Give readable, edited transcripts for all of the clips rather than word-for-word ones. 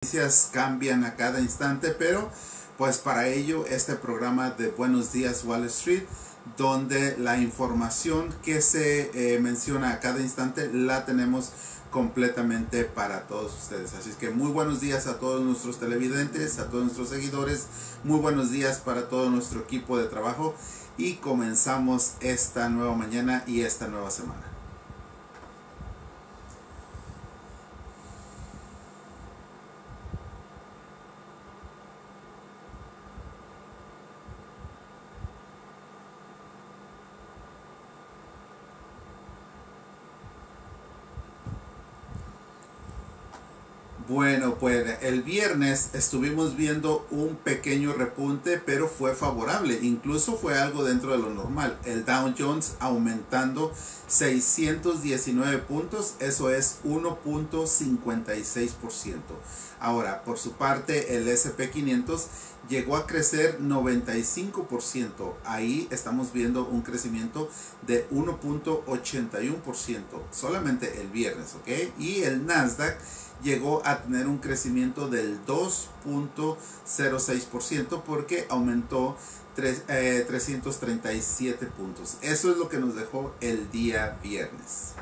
Noticias cambian a cada instante, pero pues para ello este programa de Buenos Días Wall Street, donde la información que se menciona a cada instante la tenemos completamente para todos ustedes. Así es que muy buenos días a todos nuestros televidentes, a todos nuestros seguidores, muy buenos días para todo nuestro equipo de trabajo y comenzamos esta nueva mañana y esta nueva semana. Bueno, pues el viernes estuvimos viendo un pequeño repunte, pero fue favorable. Incluso fue algo dentro de lo normal. El Dow Jones aumentando 619 puntos, eso es 1.56%. Ahora, por su parte, el S&P 500 llegó a crecer 95%. Ahí estamos viendo un crecimiento de 1.81%, solamente el viernes, ¿ok? Y el Nasdaq llegó a tener un crecimiento del 2.06% porque aumentó 337 puntos. Eso es lo que nos dejó el día viernes.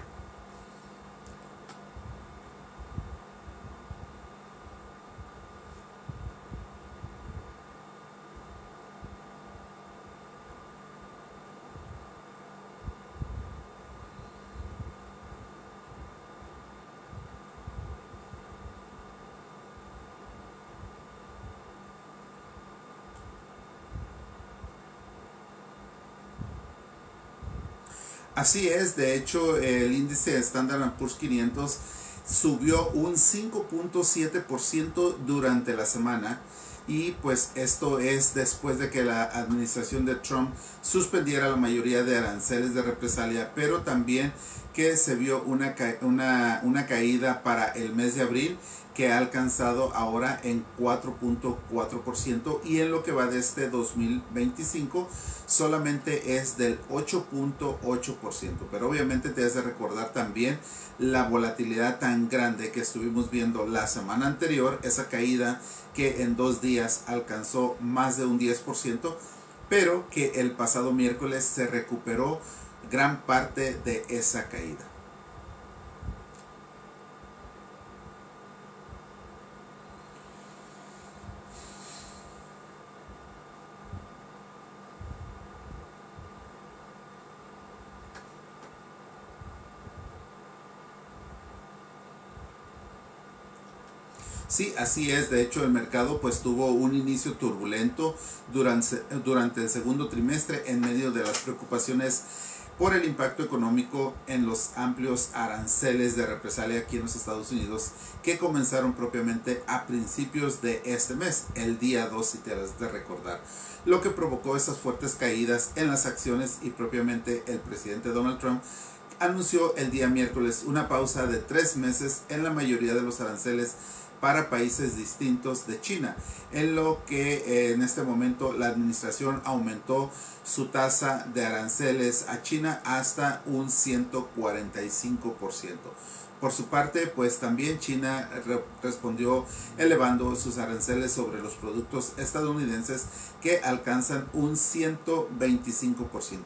Así es, de hecho el índice Standard & Poor's 500 subió un 5.7% durante la semana y pues esto es después de que la administración de Trump suspendiera la mayoría de aranceles de represalia, pero también que se vio una caída para el mes de abril que ha alcanzado ahora en 4.4% y en lo que va de este 2025 solamente es del 8.8%, pero obviamente te hace recordar también la volatilidad tan grande que estuvimos viendo la semana anterior, esa caída que en 2 días alcanzó más de un 10%, pero que el pasado miércoles se recuperó gran parte de esa caída. Sí, así es. De hecho, el mercado pues tuvo un inicio turbulento durante el segundo trimestre en medio de las preocupaciones por el impacto económico en los amplios aranceles de represalia aquí en los Estados Unidos que comenzaron propiamente a principios de este mes, el día 2 si te has de recordar, lo que provocó esas fuertes caídas en las acciones y propiamente el presidente Donald Trump anunció el día miércoles una pausa de 3 meses en la mayoría de los aranceles para países distintos de China, en lo que en este momento la administración aumentó su tasa de aranceles a China hasta un 145%. Por su parte, pues también China respondió elevando sus aranceles sobre los productos estadounidenses que alcanzan un 125%.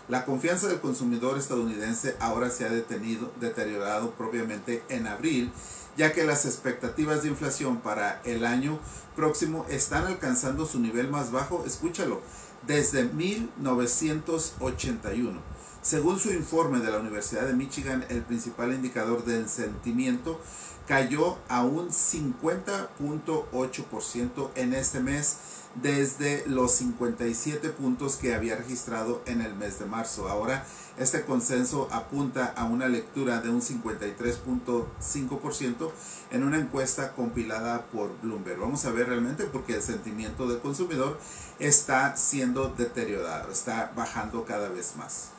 La confianza del consumidor estadounidense ahora se ha deteriorado propiamente en abril, ya que las expectativas de inflación para el año próximo están alcanzando su nivel más bajo, escúchalo, desde 1981. Según su informe de la Universidad de Michigan, el principal indicador del sentimiento cayó a un 50.8% en este mes desde los 57 puntos que había registrado en el mes de marzo. Ahora este consenso apunta a una lectura de un 53.5% en una encuesta compilada por Bloomberg. Vamos a ver realmente porque el sentimiento del consumidor está siendo deteriorado, está bajando cada vez más.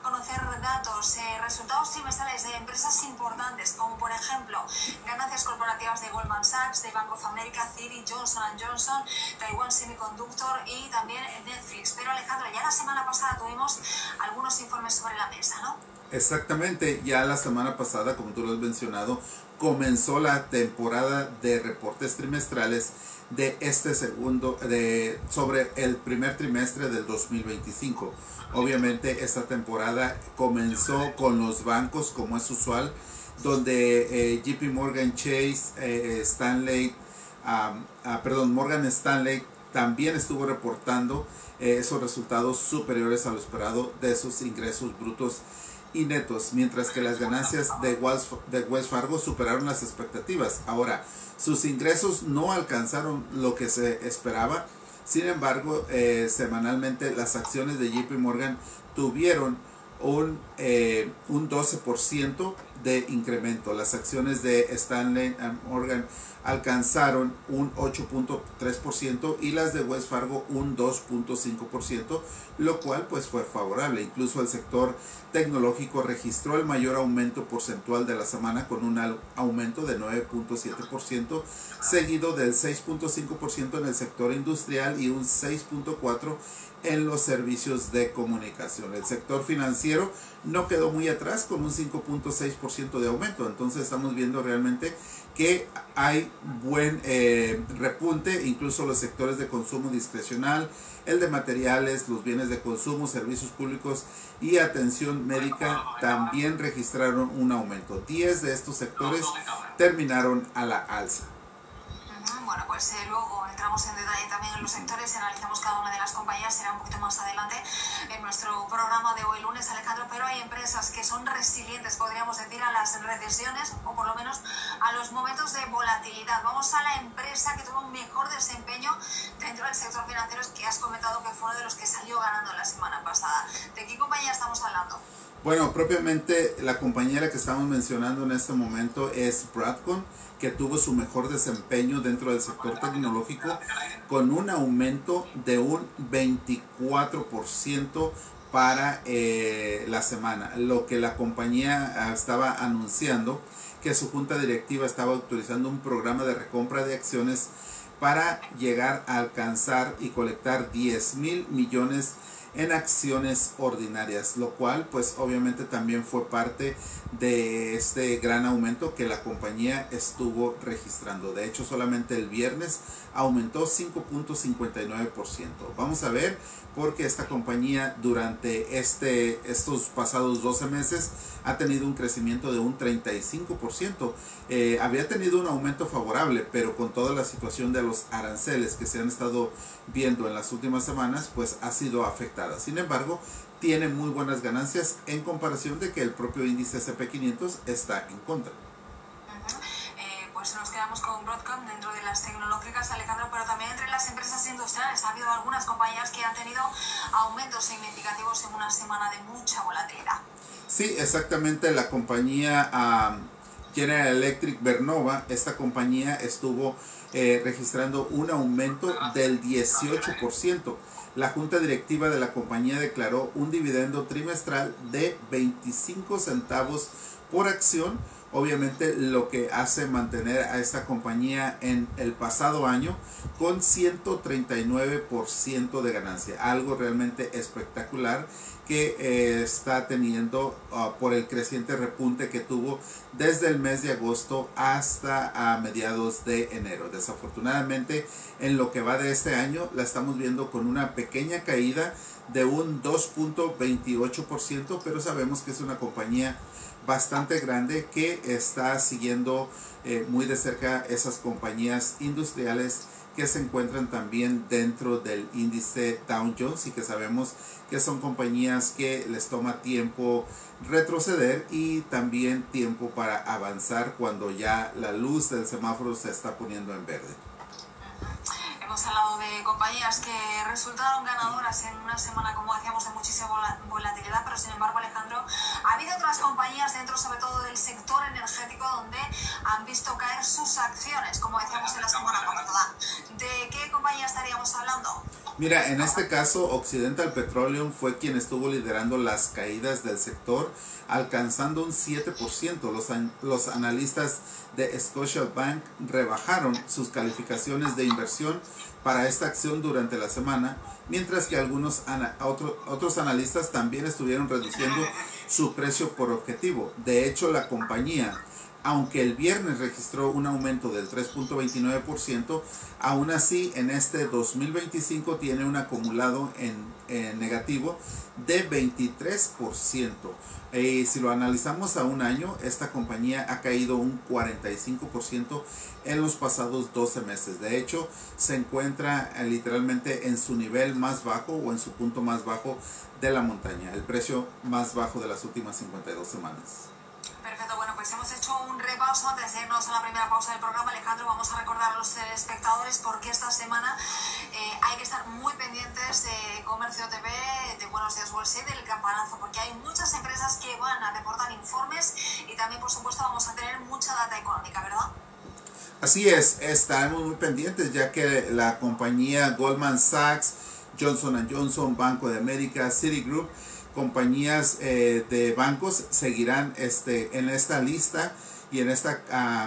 Conocer datos, resultados trimestrales de empresas importantes, como por ejemplo ganancias corporativas de Goldman Sachs, de Bank of America, Citi, Johnson & Johnson, Taiwan Semiconductor y también Netflix. Pero Alejandro, ya la semana pasada tuvimos algunos informes sobre la mesa, ¿no? Exactamente, ya la semana pasada, como tú lo has mencionado, comenzó la temporada de reportes trimestrales de sobre el primer trimestre del 2025. Obviamente esta temporada comenzó con los bancos, como es usual, donde JP Morgan Chase, Morgan Stanley también estuvo reportando esos resultados superiores a lo esperado de sus ingresos brutos y netos, mientras que las ganancias de Wells Fargo superaron las expectativas. Ahora, sus ingresos no alcanzaron lo que se esperaba. Sin embargo, semanalmente las acciones de JP Morgan tuvieron un 12% de incremento. Las acciones de Stanley Morgan alcanzaron un 8.3% y las de Wells Fargo un 2.5%, lo cual pues fue favorable. Incluso el sector tecnológico registró el mayor aumento porcentual de la semana con un aumento de 9.7%, seguido del 6.5% en el sector industrial y un 6.4% en los servicios de comunicación. El sector financiero no quedó muy atrás con un 5.6% de aumento. Entonces estamos viendo realmente que hay buen repunte, incluso los sectores de consumo discrecional, el de materiales, los bienes de consumo, servicios públicos y atención médica también registraron un aumento. 10 de estos sectores terminaron a la alza. Bueno, pues luego entramos en detalle también en los sectores, analizamos cada una de las compañías, será un poquito más adelante en nuestro programa de hoy lunes, Alejandro, pero hay empresas que son resilientes, podríamos decir, a las recesiones o por lo menos a los momentos de volatilidad. Vamos a la empresa que tuvo un mejor desempeño dentro del sector financiero, que has comentado que fue uno de los que salió ganando la semana pasada. ¿De qué compañía estamos hablando? Bueno, propiamente la compañera que estamos mencionando en este momento es Broadcom, que tuvo su mejor desempeño dentro del sector tecnológico con un aumento de un 24% para la semana, lo que la compañía estaba anunciando que su junta directiva estaba autorizando un programa de recompra de acciones para llegar a alcanzar y colectar 10,000 millones en acciones ordinarias, lo cual pues obviamente también fue parte de este gran aumento que la compañía estuvo registrando. De hecho, solamente el viernes aumentó 5.59%. Vamos a ver, porque esta compañía durante estos pasados 12 meses ha tenido un crecimiento de un 35%. Había tenido un aumento favorable, pero con toda la situación de los aranceles que se han estado viendo en las últimas semanas, pues ha sido afectada. Sin embargo, tiene muy buenas ganancias en comparación de que el propio índice SP500 está en contra. Pues nos quedamos con Broadcom dentro de las tecnológicas, Alejandro, pero también entre las empresas industriales ha habido algunas compañías que han tenido aumentos significativos en una semana de mucha volatilidad. Sí, exactamente. La compañía General Electric Vernova, esta compañía estuvo registrando un aumento del 18%. La junta directiva de la compañía declaró un dividendo trimestral de 25 centavos por acción, obviamente lo que hace mantener a esta compañía en el pasado año con 139% de ganancia, algo realmente espectacular que está teniendo por el creciente repunte que tuvo desde el mes de agosto hasta a mediados de enero. Desafortunadamente, en lo que va de este año la estamos viendo con una pequeña caída de un 2.28%, pero sabemos que es una compañía bastante grande que está siguiendo muy de cerca esas compañías industriales que se encuentran también dentro del índice Dow Jones, y que sabemos que son compañías que les toma tiempo retroceder y también tiempo para avanzar cuando ya la luz del semáforo se está poniendo en verde. Hemos hablado de compañías que resultaron ganadoras en una semana, como decíamos, de muchísima volatilidad, pero sin embargo, Alejandro, ha habido otras compañías dentro sobre todo del sector energético donde han visto caer sus acciones, como decíamos en la semana pasada. ¿De qué compañía estaríamos hablando? Mira, en este caso, Occidental Petroleum fue quien estuvo liderando las caídas del sector, alcanzando un 7%. Los analistas de Scotiabank rebajaron sus calificaciones de inversión para esta acción durante la semana, mientras que otros analistas también estuvieron reduciendo su precio por objetivo. De hecho, la compañía, aunque el viernes registró un aumento del 3.29%, aún así en este 2025 tiene un acumulado en negativo de 23%. Si lo analizamos a un año, esta compañía ha caído un 45% en los pasados 12 meses. De hecho, se encuentra literalmente en su nivel más bajo o en su punto más bajo de la montaña, el precio más bajo de las últimas 52 semanas. Perfecto, bueno, pues hemos hecho un repaso antes de irnos a la primera pausa del programa. Alejandro, vamos a recordar a los espectadores porque esta semana hay que estar muy pendientes de Comercio TV, de Buenos Días Wall Street, del campanazo, porque hay muchas empresas que van a reportar informes y también, por supuesto, vamos a tener mucha data económica, ¿verdad? Así es, estaremos muy pendientes ya que la compañía Goldman Sachs, Johnson & Johnson, Banco de América, Citigroup, compañías de bancos seguirán en esta lista y en esta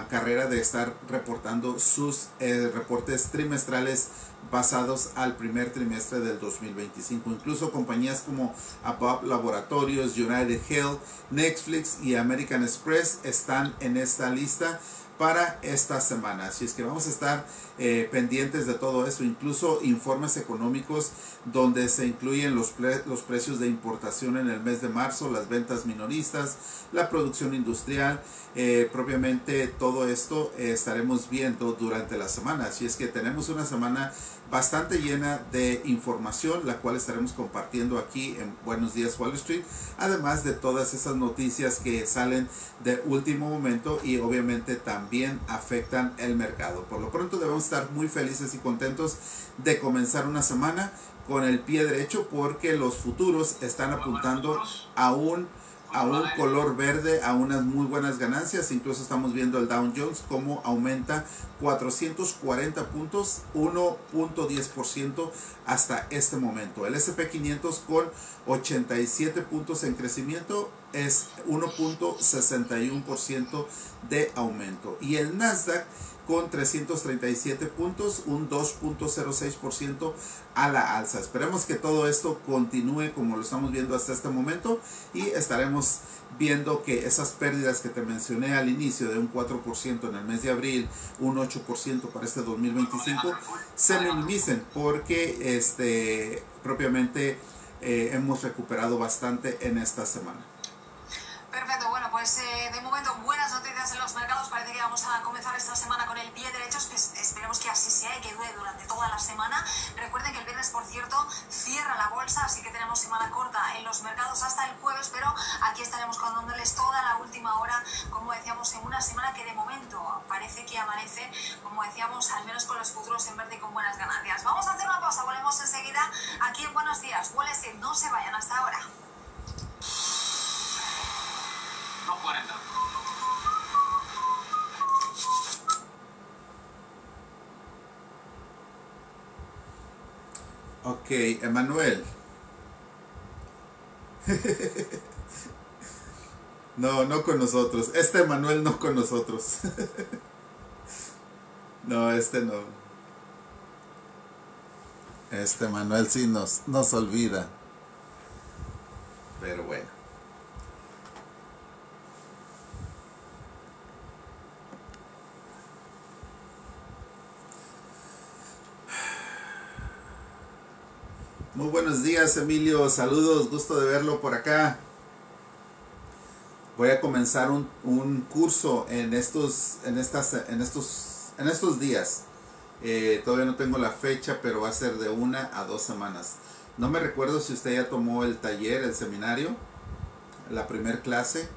carrera de estar reportando sus reportes trimestrales basados al primer trimestre del 2025. Incluso compañías como Abbott Laboratorios, United Health, Netflix y American Express están en esta lista para esta semana. Así es que vamos a estar pendientes de todo eso, incluso informes económicos donde se incluyen los precios de importación en el mes de marzo, las ventas minoristas, la producción industrial, propiamente todo esto estaremos viendo durante la semana. Así es que tenemos una semana bastante llena de información, la cual estaremos compartiendo aquí en Buenos Días Wall Street, además de todas esas noticias que salen de último momento y obviamente también afectan el mercado. Por lo pronto debemos estar muy felices y contentos de comenzar una semana con el pie derecho, porque los futuros están apuntando a un color verde, a unas muy buenas ganancias. Incluso estamos viendo el Dow Jones como aumenta 440 puntos, 1.10% hasta este momento. El S&P 500 con 87 puntos en crecimiento es 1.61% de aumento. Y el Nasdaq con 337 puntos, un 2.06% a la alza. Esperemos que todo esto continúe como lo estamos viendo hasta este momento y estaremos viendo que esas pérdidas que te mencioné al inicio de un 4% en el mes de abril, un 8% para este 2025, se minimicen, porque propiamente hemos recuperado bastante en esta semana. Perfecto, bueno, pues de momento buenas noticias en los mercados. Parece que vamos a comenzar esta semana con el pie derecho. Pues esperemos que así sea y que dure durante toda la semana. Recuerden que el viernes, por cierto, cierra la bolsa, así que tenemos semana corta en los mercados hasta el jueves, pero aquí estaremos contándoles toda la última hora, como decíamos, en una semana que de momento parece que amanece, como decíamos, al menos con los futuros en verde y con buenas ganancias. Vamos a hacer una pausa, volvemos enseguida aquí en Buenos Días Wall Street. No se vayan hasta ahora. No 40. Ok, Emanuel. No con nosotros. Emanuel no con nosotros. No, no. Emanuel sí nos olvida. Pero bueno. Muy buenos días, Emilio, saludos, gusto de verlo por acá. Voy a comenzar un curso en estos días. Todavía no tengo la fecha, pero va a ser de 1 a 2 semanas. No me recuerdo si usted ya tomó el taller, el seminario, la primer clase,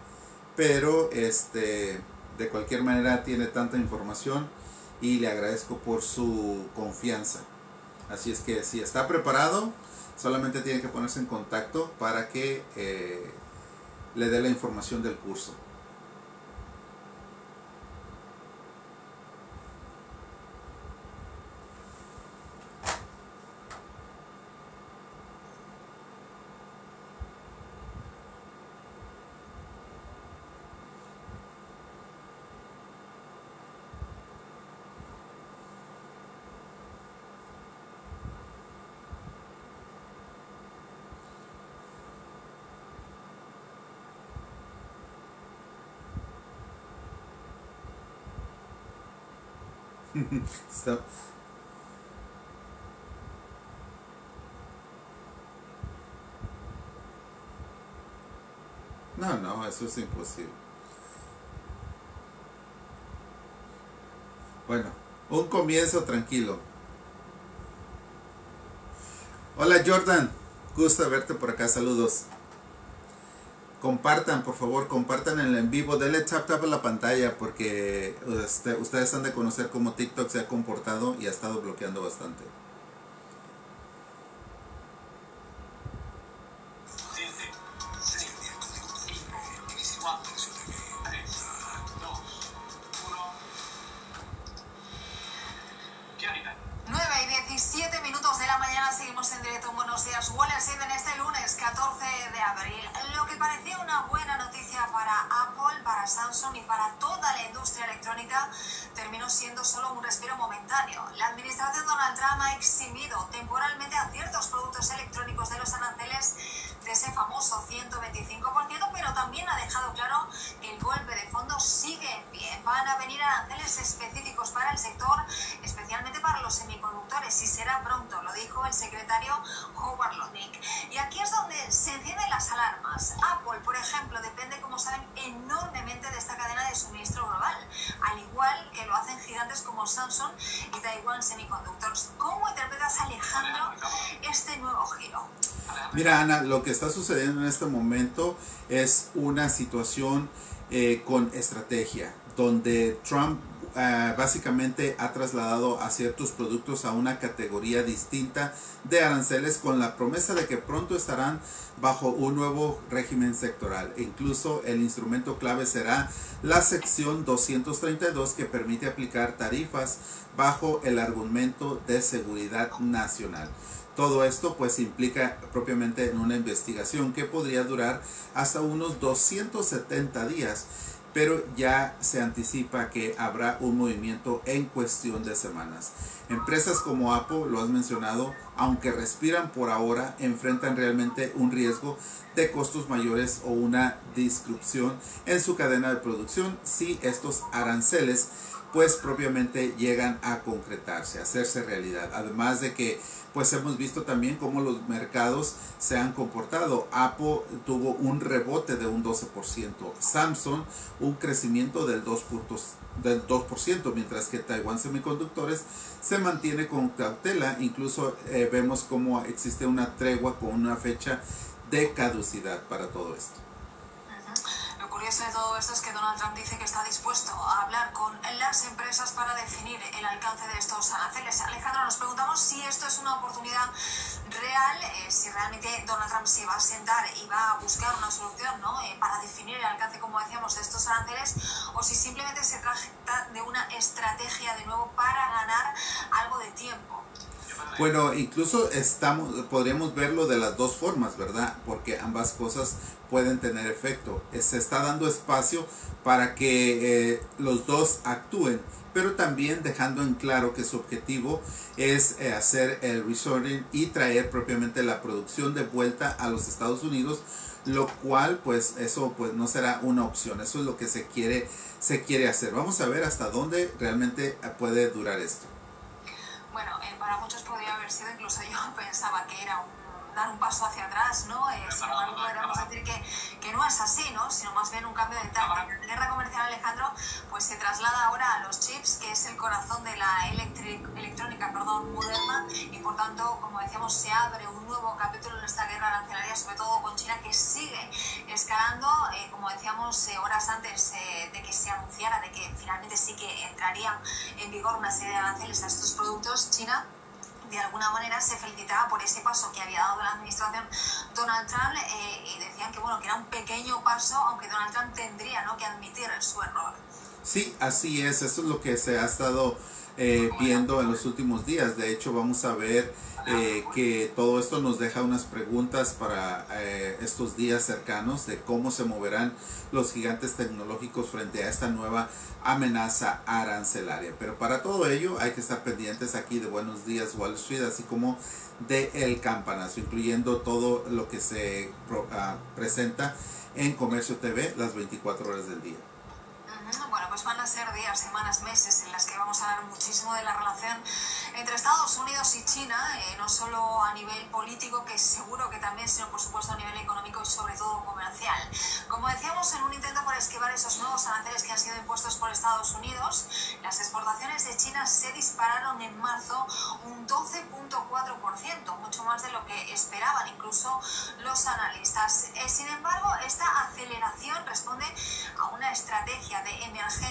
pero de cualquier manera tiene tanta información y le agradezco por su confianza. Así es que si está preparado, solamente tiene que ponerse en contacto para que le dé la información del curso. Está- No, no, eso es imposible. Bueno, un comienzo tranquilo. Hola Jordan, gusto verte por acá, saludos. Compartan, por favor, compartan el en vivo, denle tap a la pantalla porque ustedes han de conocer cómo TikTok se ha comportado y ha estado bloqueando bastante. Seguimos en directo en Buenos Días Wall Street en este lunes 14 de abril. Lo que parecía una buena noticia para Apple, para Samsung y para toda la industria electrónica terminó siendo solo un respiro momentáneo. La administración Donald Trump ha eximido temporalmente a ciertos productos electrónicos de los aranceles de ese famoso 125%, pero también ha dejado claro que el golpe de fondo sigue en pie. Van a venir aranceles específicos para el sector, especialmente para los semiconductores, y será pronto, lo dijo el secretario Howard Lutnick. Y aquí es donde se encienden las alarmas. Apple, por ejemplo, depende, como saben, enormemente de esta cadena de suministro global, al igual que lo hacen gigantes como Samsung y Taiwan Semiconductors. ¿Cómo interpretas, Alejandro, este nuevo giro? Mira, Ana, lo que está sucediendo en este momento es una situación con estrategia, donde Trump básicamente ha trasladado a ciertos productos a una categoría distinta de aranceles con la promesa de que pronto estarán bajo un nuevo régimen sectoral. Incluso el instrumento clave será la sección 232 que permite aplicar tarifas bajo el argumento de seguridad nacional. Todo esto pues implica propiamente en una investigación que podría durar hasta unos 270 días, pero ya se anticipa que habrá un movimiento en cuestión de semanas. Empresas como Apple, lo has mencionado, aunque respiran por ahora, enfrentan realmente un riesgo de costos mayores o una disrupción en su cadena de producción si estos aranceles pues propiamente llegan a concretarse, a hacerse realidad. Además de que pues hemos visto también cómo los mercados se han comportado. Apple tuvo un rebote de un 12%, Samsung un crecimiento del 2%, mientras que Taiwan Semiconductores se mantiene con cautela. Incluso vemos cómo existe una tregua con una fecha de caducidad para todo esto. Lo curioso de todo esto es que Donald Trump dice que está dispuesto a hablar con las empresas para definir el alcance de estos aranceles. Alejandro, nos preguntamos si esto es una oportunidad real, si realmente Donald Trump se va a sentar y va a buscar una solución, ¿no? Para definir el alcance, como decíamos, de estos aranceles, o si simplemente se trata de una estrategia de nuevo para ganar algo de tiempo. Bueno, incluso podríamos verlo de las dos formas, ¿verdad? Porque ambas cosas pueden tener efecto. Se está dando espacio para que los dos actúen, pero también dejando en claro que su objetivo es hacer el reshoring y traer propiamente la producción de vuelta a los Estados Unidos, lo cual pues eso pues no será una opción. Eso es lo que se quiere hacer. Vamos a ver hasta dónde realmente puede durar esto. Bueno, para muchos podría haber sido, incluso yo pensaba que era dar un paso hacia atrás, ¿no? Sin embargo, podríamos decir que no es así, ¿no? Sino más bien un cambio de táctica. La guerra comercial, Alejandro, pues se traslada ahora a los chips, que es el corazón de la electrónica moderna, y por tanto, como decíamos, se abre un nuevo capítulo en esta guerra arancelaria, sobre todo con China, que sigue escalando, como decíamos, horas antes de que se anunciara de que finalmente sí que entrarían en vigor una serie de aranceles a estos productos. China de alguna manera se felicitaba por ese paso que había dado la administración Donald Trump, y decían que bueno, que era un pequeño paso, aunque Donald Trump tendría, ¿no?, que admitir su error. Sí, así es, eso es lo que se ha estado viendo en los últimos días. De hecho, vamos a ver que todo esto nos deja unas preguntas para estos días cercanos de cómo se moverán los gigantes tecnológicos frente a esta nueva amenaza arancelaria. Pero para todo ello hay que estar pendientes aquí de Buenos Días Wall Street, así como de El Campanazo, incluyendo todo lo que se presenta en Comercio TV las 24 horas del día. Bueno, pues pues van a ser días, semanas, meses en las que vamos a hablar muchísimo de la relación entre Estados Unidos y China, no solo a nivel político, que seguro que también, sino por supuesto a nivel económico y sobre todo comercial. Como decíamos, en un intento por esquivar esos nuevos aranceles que han sido impuestos por Estados Unidos, las exportaciones de China se dispararon en marzo un 12,4%, mucho más de lo que esperaban incluso los analistas. Sin embargo, esta aceleración responde a una estrategia de emergencia.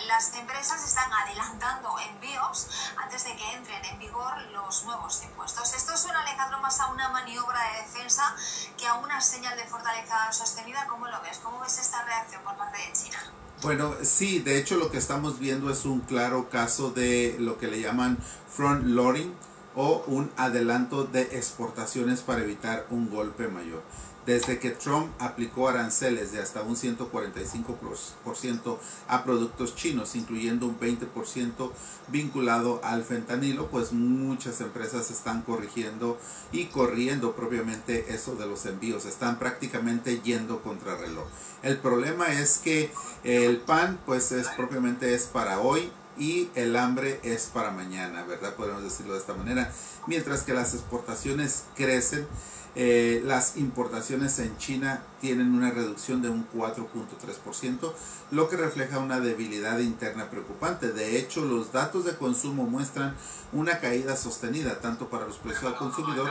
Las empresas están adelantando envíos antes de que entren en vigor los nuevos impuestos. Esto suena, Alejandro, más a una maniobra de defensa que a una señal de fortaleza sostenida. ¿Cómo lo ves? ¿Cómo ves esta reacción por parte de China? Bueno, sí, de hecho lo que estamos viendo es un claro caso de lo que le llaman front loading o un adelanto de exportaciones para evitar un golpe mayor. Desde que Trump aplicó aranceles de hasta un 145% a productos chinos, incluyendo un 20% vinculado al fentanilo, pues muchas empresas están corrigiendo y corriendo propiamente eso de los envíos. Están prácticamente yendo contra reloj. El problema es que el pan pues es para hoy y el hambre es para mañana, ¿verdad? Podemos decirlo de esta manera. Mientras que las exportaciones crecen, las importaciones en China tienen una reducción de un 4,3%, lo que refleja una debilidad interna preocupante. De hecho, los datos de consumo muestran una caída sostenida tanto para los precios al consumidor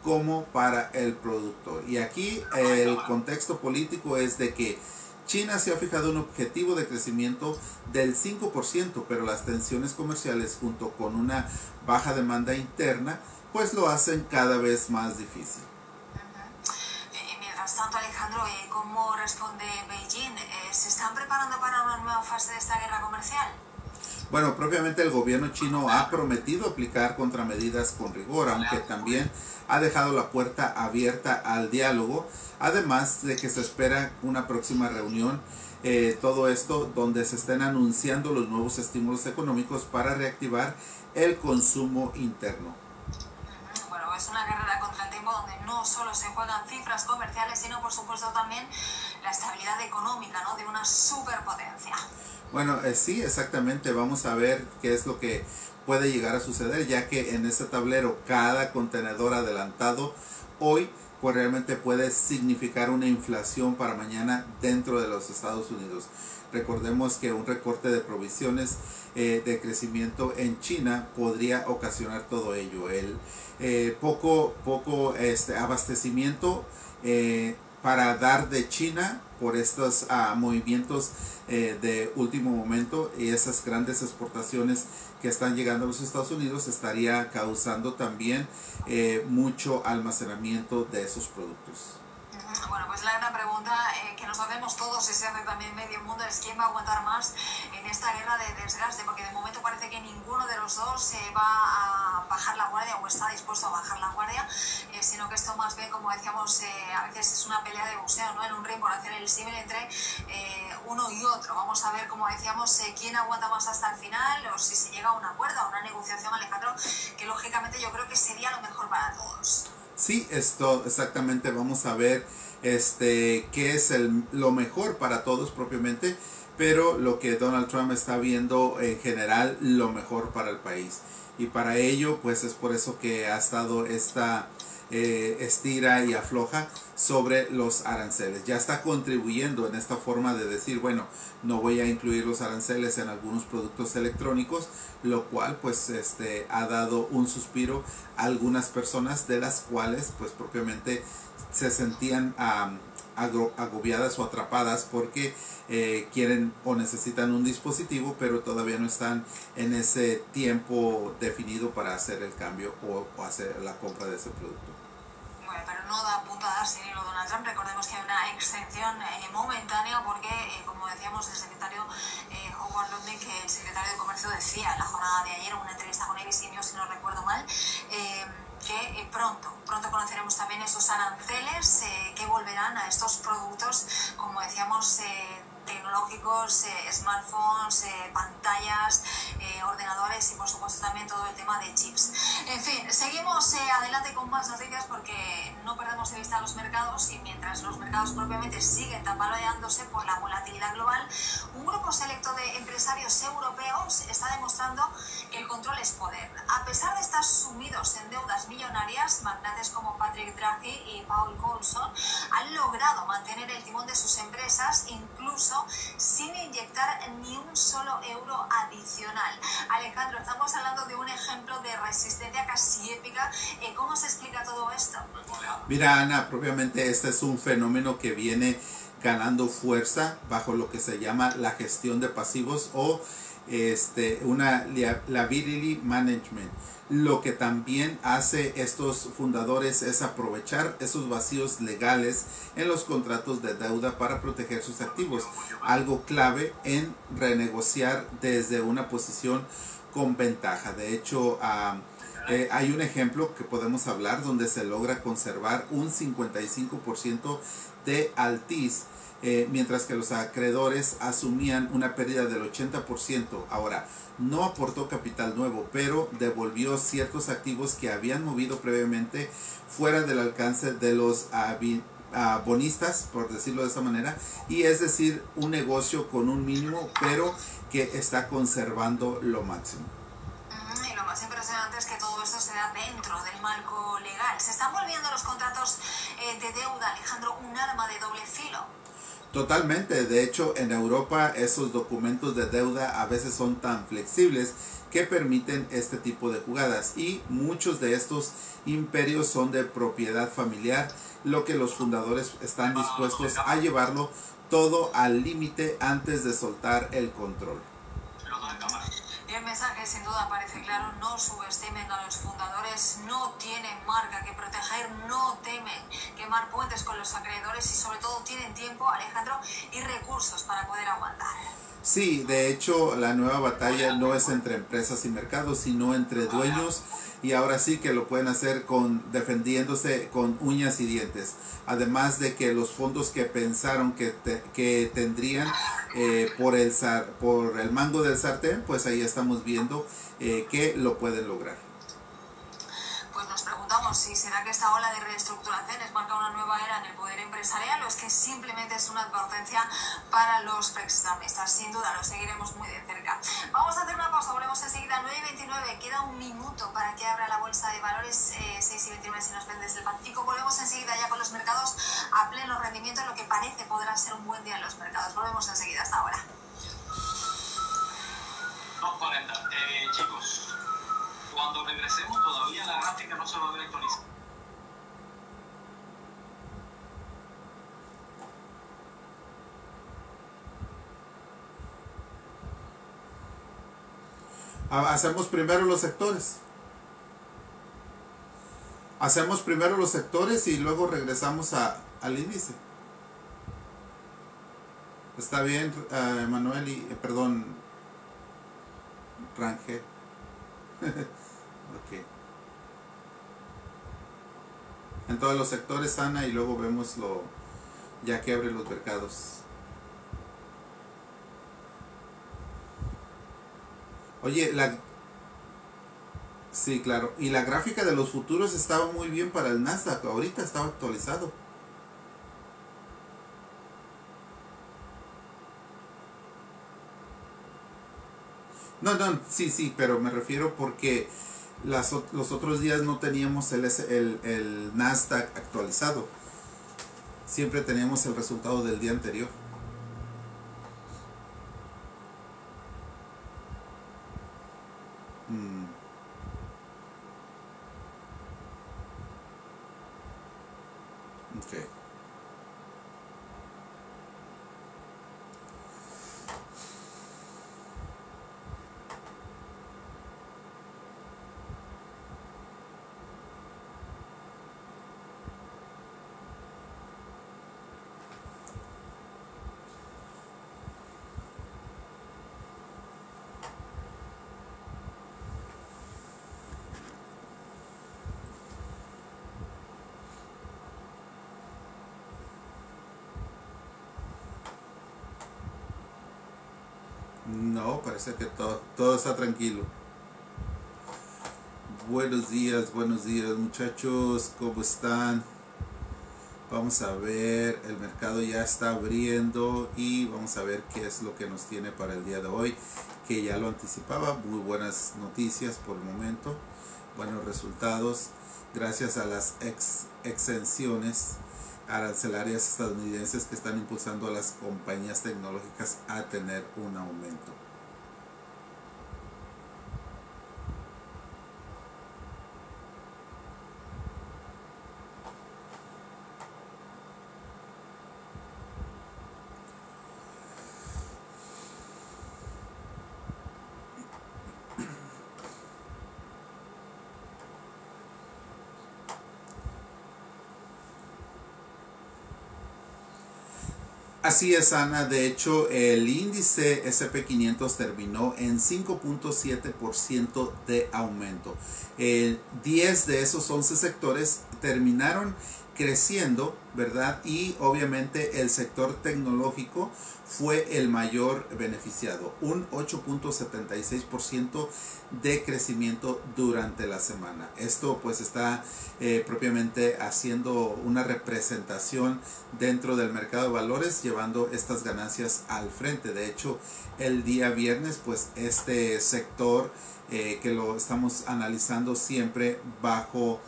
como para el productor. Y aquí el contexto político es de que China se ha fijado un objetivo de crecimiento del 5%, pero las tensiones comerciales junto con una baja demanda interna pues lo hacen cada vez más difícil. Mientras tanto, Alejandro, ¿cómo responde Beijing? ¿Se están preparando para una nueva fase de esta guerra comercial? Bueno, propiamente el gobierno chino ha prometido aplicar contramedidas con rigor, aunque también ha dejado la puerta abierta al diálogo, además de que se espera una próxima reunión, todo esto donde se estén anunciando los nuevos estímulos económicos para reactivar el consumo interno. Bueno, es una carrera contra el tiempo donde no solo se juegan cifras comerciales, sino por supuesto también la estabilidad económica, ¿no?, de una superpotencia. Bueno, sí, exactamente. Vamos a ver qué es lo que puede llegar a suceder, ya que en ese tablero cada contenedor adelantado hoy pues realmente puede significar una inflación para mañana dentro de los Estados Unidos. Recordemos que un recorte de provisiones de crecimiento en China podría ocasionar todo ello. El poco abastecimiento para dar de China por estos movimientos de último momento y esas grandes exportaciones que están llegando a los Estados Unidos estaría causando también mucho almacenamiento de esos productos. Bueno, pues la gran pregunta que nos hacemos todos y se hace también medio mundo es quién va a aguantar más en esta guerra de desgaste, porque de momento parece que ninguno de los dos va a bajar la guardia o está dispuesto a bajar la guardia, sino que esto más bien, como decíamos, a veces es una pelea de boxeo, ¿no?, en un ring, por hacer el símil entre uno y otro. Vamos a ver, como decíamos, quién aguanta más hasta el final o si se llega a un acuerdo, a una negociación, Alejandro, que lógicamente yo creo que sería lo mejor para todos. Sí, esto exactamente, vamos a ver qué es lo mejor para todos propiamente, pero lo que Donald Trump está viendo en general lo mejor para el país, y para ello pues es por eso que ha estado esta estira y afloja sobre los aranceles. Ya está contribuyendo en esta forma de decir, bueno, no voy a incluir los aranceles en algunos productos electrónicos, lo cual pues ha dado un suspiro a algunas personas, de las cuales pues propiamente se sentían agobiadas o atrapadas porque quieren o necesitan un dispositivo, pero todavía no están en ese tiempo definido para hacer el cambio o hacer la compra de ese producto. Bueno, pero no da punto a dar sin hilo Donald Trump. Recordemos que hay una exención momentánea porque, como decíamos, el secretario Howard Lutnick, que el secretario de Comercio, decía en la jornada de ayer en una entrevista con ABC News, si no recuerdo mal, que pronto conoceremos también esos aranceles que volverán a estos productos, como decíamos, tecnológicos, smartphones, pantallas, ordenadores y por supuesto también todo el tema de chips. En fin, seguimos adelante con más noticias porque no perdemos de vista los mercados y mientras los mercados propiamente siguen tambaleándose por la volatilidad global, un grupo selecto de empresarios europeos está demostrando que el control es poder. A pesar de estar sumidos en deudas millonarias, magnates como Patrick Drahi y Paul Coulson han logrado mantener el timón de sus empresas incluso sin inyectar ni un solo euro adicional. Alejandro, estamos hablando de un ejemplo de resistencia casi épica. ¿Cómo se explica todo esto? Mira, Ana, propiamente este es un fenómeno que viene ganando fuerza bajo lo que se llama la gestión de pasivos o una liability management. Lo que también hace estos fundadores es aprovechar esos vacíos legales en los contratos de deuda para proteger sus activos, algo clave en renegociar desde una posición con ventaja. De hecho, hay un ejemplo que podemos hablar donde se logra conservar un 55% de Altice, mientras que los acreedores asumían una pérdida del 80%. Ahora, no aportó capital nuevo, pero devolvió ciertos activos que habían movido previamente fuera del alcance de los bonistas, por decirlo de esa manera, y es decir, un negocio con un mínimo, pero que está conservando lo máximo. Y lo más impresionante es que todo esto se da dentro del marco legal. Se están volviendo los contratos de deuda, Alejandro, un arma de doble filo. Totalmente. De hecho, en Europa esos documentos de deuda a veces son tan flexibles que permiten este tipo de jugadas, y muchos de estos imperios son de propiedad familiar, lo que los fundadores están dispuestos a llevarlo todo al límite antes de soltar el control. Y el mensaje sin duda parece claro: no subestimen a los fundadores, no tienen marca que proteger, no temen quemar puentes con los acreedores y sobre todo tienen tiempo, Alejandro, y recursos para poder aguantar. Sí, de hecho la nueva batalla no es entre empresas y mercados, sino entre dueños, y ahora sí que lo pueden hacer defendiéndose con uñas y dientes. Además de que los fondos que pensaron que tendrían por el mango del sartén, pues ahí estamos viendo que lo pueden lograr. Pues nos preguntamos si será que esta ola de reestructuraciones marca una nueva era en el poder empresarial o es que simplemente es una advertencia para los prestamistas. Sin duda lo seguiremos muy de cerca. Vamos a hacer una pausa, volvemos enseguida. 9:29, queda un minuto para que abra la bolsa de valores. 6:29 si nos ven desde el Pacífico. Volvemos enseguida ya con los mercados a pleno rendimiento, lo que parece podrá ser un buen día en los mercados. Volvemos enseguida, hasta ahora. 2:40. Chicos, cuando regresemos todavía la gráfica no se va a ver actualizada. Hacemos primero los sectores. Hacemos primero los sectores y luego regresamos al índice. Está bien, Manuel y perdón, Rangel. Ok. En todos los sectores, Ana, y luego vemos ya que abre los mercados. Oye, sí, claro. Y la gráfica de los futuros estaba muy bien para el Nasdaq. Ahorita estaba actualizado. No, sí, pero me refiero porque los otros días no teníamos el Nasdaq actualizado. Siempre teníamos el resultado del día anterior. Okay. No, parece que todo está tranquilo. Buenos días muchachos, ¿cómo están? Vamos a ver, el mercado ya está abriendo y vamos a ver qué es lo que nos tiene para el día de hoy, que ya lo anticipaba. Muy buenas noticias por el momento, buenos resultados gracias a las exenciones arancelarias estadounidenses que están impulsando a las compañías tecnológicas a tener un aumento. Así es, Ana. De hecho, el índice SP500 terminó en 5.7% de aumento. 10 de esos 11 sectores terminaron creciendo, ¿verdad? Y obviamente el sector tecnológico fue el mayor beneficiado, un 8.76% de crecimiento durante la semana. Esto pues está propiamente haciendo una representación dentro del mercado de valores, llevando estas ganancias al frente. De hecho, el día viernes pues este sector que lo estamos analizando siempre bajo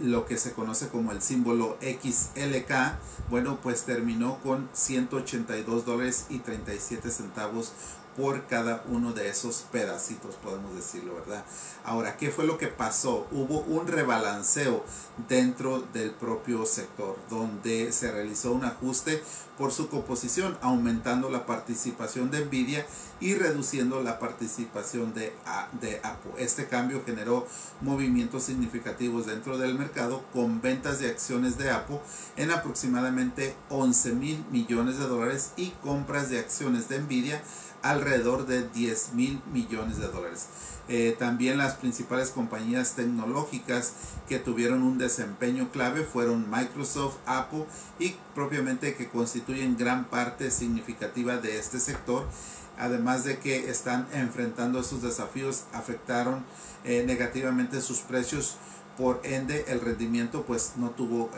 lo que se conoce como el símbolo XLK, bueno, pues terminó con $182.37 por cada uno de esos pedacitos, podemos decirlo, ¿verdad? Ahora, ¿qué fue lo que pasó? Hubo un rebalanceo dentro del propio sector, donde se realizó un ajuste por su composición, aumentando la participación de Nvidia y reduciendo la participación de Apple. Este cambio generó movimientos significativos dentro del mercado, con ventas de acciones de Apple en aproximadamente $11,000 millones y compras de acciones de Nvidia alrededor de $10,000 millones. También las principales compañías tecnológicas que tuvieron un desempeño clave fueron Microsoft, Apple y propiamente que constituyen gran parte significativa de este sector. Además de que están enfrentando esos desafíos, afectaron negativamente sus precios. Por ende, el rendimiento pues no tuvo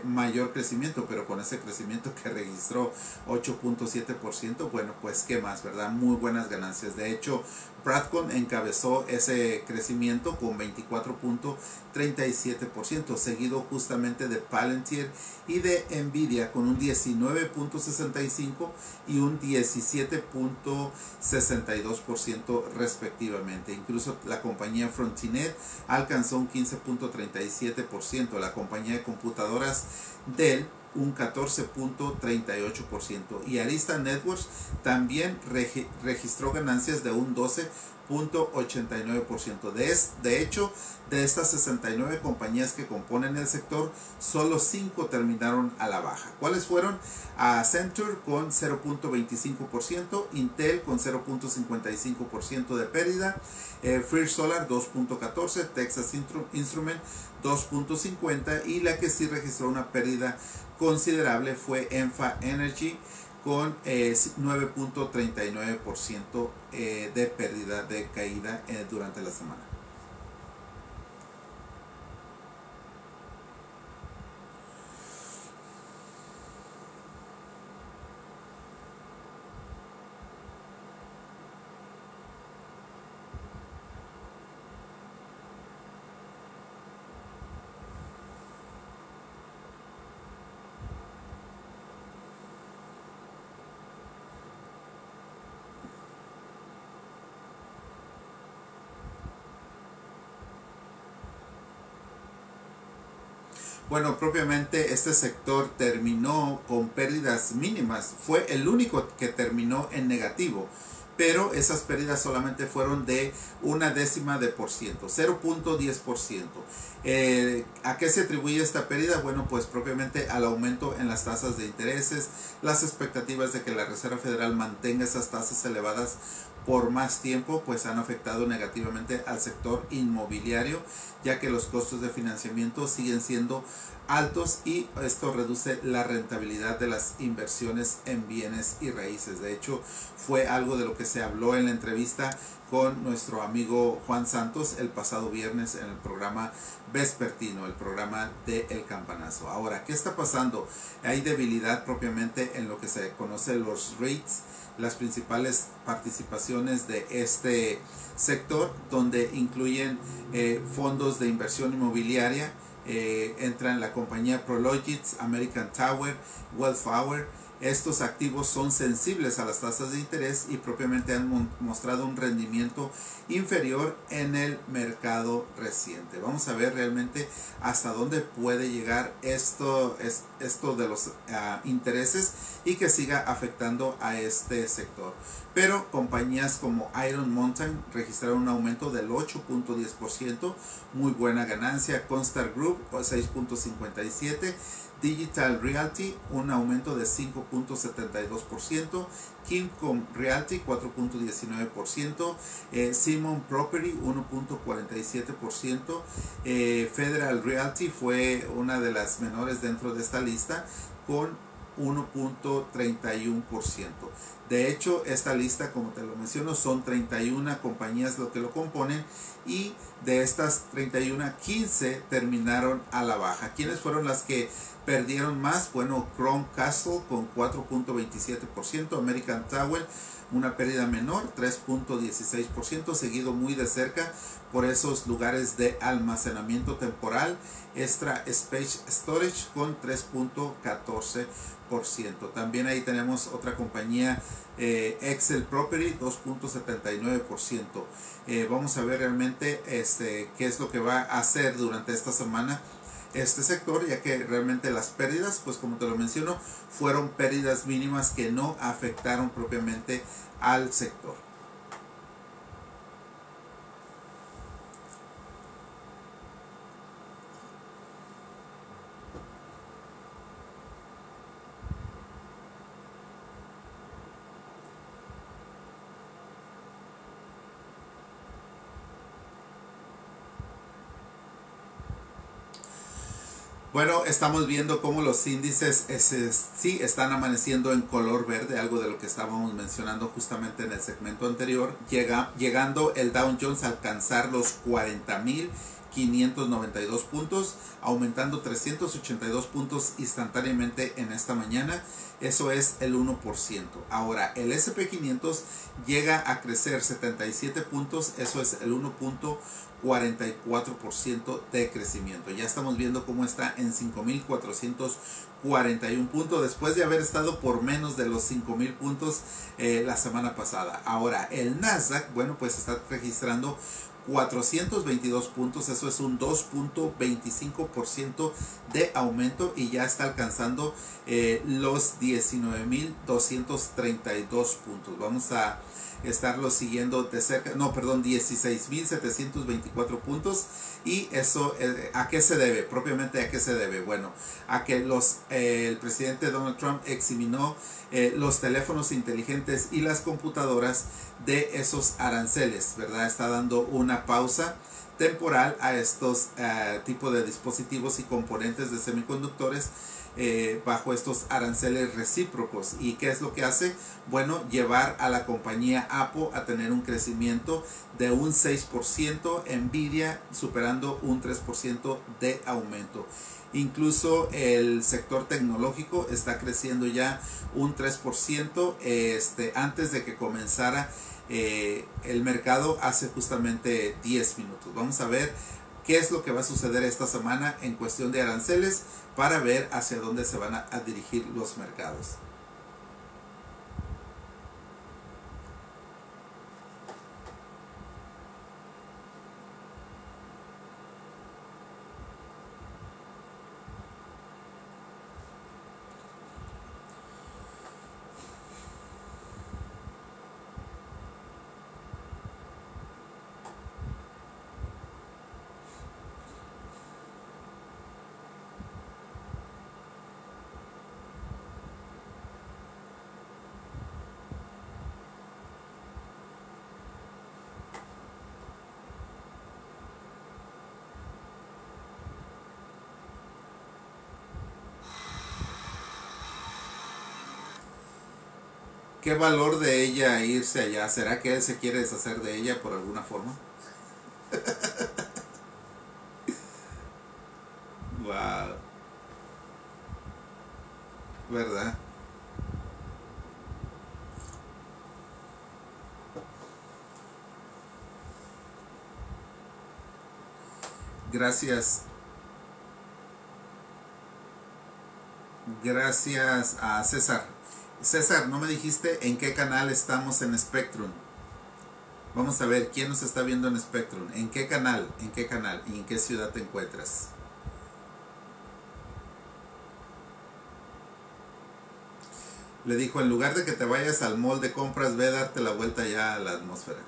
mayor crecimiento, pero con ese crecimiento que registró 8.7%, bueno, pues qué más, ¿verdad? Muy buenas ganancias. De hecho, Broadcom encabezó ese crecimiento con 24.37%, seguido justamente de Palantir y de Nvidia con un 19.65% y un 17.62% respectivamente. Incluso la compañía Frontinet alcanzó un 15.37%, la compañía de computadoras Dell un 14.38% y Arista Networks también registró ganancias de un 12.89%. De hecho, de estas 69 compañías que componen el sector, solo 5 terminaron a la baja. ¿Cuáles fueron? Accenture con 0.25%, Intel con 0.55% de pérdida, First Solar 2.14%, Texas Instruments 2.50% y la que sí registró una pérdida considerable fue Enfa Energy con 9.39% de pérdida, de caída durante la semana. Bueno, propiamente este sector terminó con pérdidas mínimas. Fue el único que terminó en negativo. Pero esas pérdidas solamente fueron de 0.1%, 0.10%. ¿A qué se atribuye esta pérdida? Bueno, pues propiamente al aumento en las tasas de intereses, las expectativas de que la Reserva Federal mantenga esas tasas elevadas por más tiempo, pues han afectado negativamente al sector inmobiliario, ya que los costos de financiamiento siguen siendo altos y esto reduce la rentabilidad de las inversiones en bienes y raíces. De hecho, fue algo de lo que se habló en la entrevista con nuestro amigo Juan Santos el pasado viernes en el programa vespertino, el programa de El Campanazo. Ahora, ¿qué está pasando? Hay debilidad propiamente en lo que se conoce los REITs, las principales participaciones de este sector, donde incluyen fondos de inversión inmobiliaria. Entran la compañía Prologis, American Tower, Wellflower. Estos activos son sensibles a las tasas de interés y propiamente han mostrado un rendimiento inferior en el mercado reciente. Vamos a ver realmente hasta dónde puede llegar esto de los intereses y que siga afectando a este sector. Pero compañías como Iron Mountain registraron un aumento del 8.10%, muy buena ganancia. Constar Group 6.57%, Digital Realty un aumento de 5.72%, Kimcom Realty 4.19%, Simon Property 1.47%, Federal Realty fue una de las menores dentro de esta lista con 1.31%. De hecho, esta lista, como te lo menciono, son 31 compañías lo que lo componen, y de estas 31, 15 terminaron a la baja. ¿Quiénes fueron las que perdieron más? Bueno, Crown Castle con 4.27%, American Tower una pérdida menor, 3.16%, seguido muy de cerca por esos lugares de almacenamiento temporal, Extra Space Storage con 3.14%. También ahí tenemos otra compañía, Excel Property 2.79%. Vamos a ver realmente qué es lo que va a hacer durante esta semana este sector, ya que realmente las pérdidas, pues como te lo menciono, fueron pérdidas mínimas que no afectaron propiamente al sector. Bueno, estamos viendo cómo los índices sí están amaneciendo en color verde, algo de lo que estábamos mencionando justamente en el segmento anterior, llegando el Dow Jones a alcanzar los 40.592 puntos, aumentando 382 puntos instantáneamente en esta mañana. Eso es el 1%. Ahora, el S&P 500 llega a crecer 77 puntos, eso es el 1.44% de crecimiento. Ya estamos viendo cómo está en 5.441 puntos después de haber estado por menos de los 5.000 puntos la semana pasada. Ahora, el Nasdaq, bueno, pues está registrando 422 puntos, eso es un 2.25% de aumento y ya está alcanzando los 19.232 puntos. Vamos a estarlo siguiendo de cerca, 16.724 puntos. Y eso, ¿a qué se debe? Propiamente, ¿a qué se debe? Bueno, a que el presidente Donald Trump eximió los teléfonos inteligentes y las computadoras de esos aranceles, ¿verdad? Está dando una pausa temporal a estos tipos de dispositivos y componentes de semiconductores bajo estos aranceles recíprocos. ¿Y qué es lo que hace? Bueno, llevar a la compañía Apple a tener un crecimiento de un 6%, Nvidia superando un 3% de aumento. Incluso el sector tecnológico está creciendo ya un 3% antes de que comenzara el mercado hace justamente 10 minutos. Vamos a ver qué es lo que va a suceder esta semana en cuestión de aranceles para ver hacia dónde se van a dirigir los mercados. ¿Qué valor de ella irse allá? ¿Será que él se quiere deshacer de ella por alguna forma? Wow. ¿Verdad? Gracias. Gracias a César. César, no me dijiste en qué canal estamos en Spectrum. Vamos a ver quién nos está viendo en Spectrum. ¿En qué canal? ¿En qué canal? ¿Y en qué ciudad te encuentras? Le dijo, en lugar de que te vayas al mall de compras, ve a darte la vuelta ya a la atmósfera.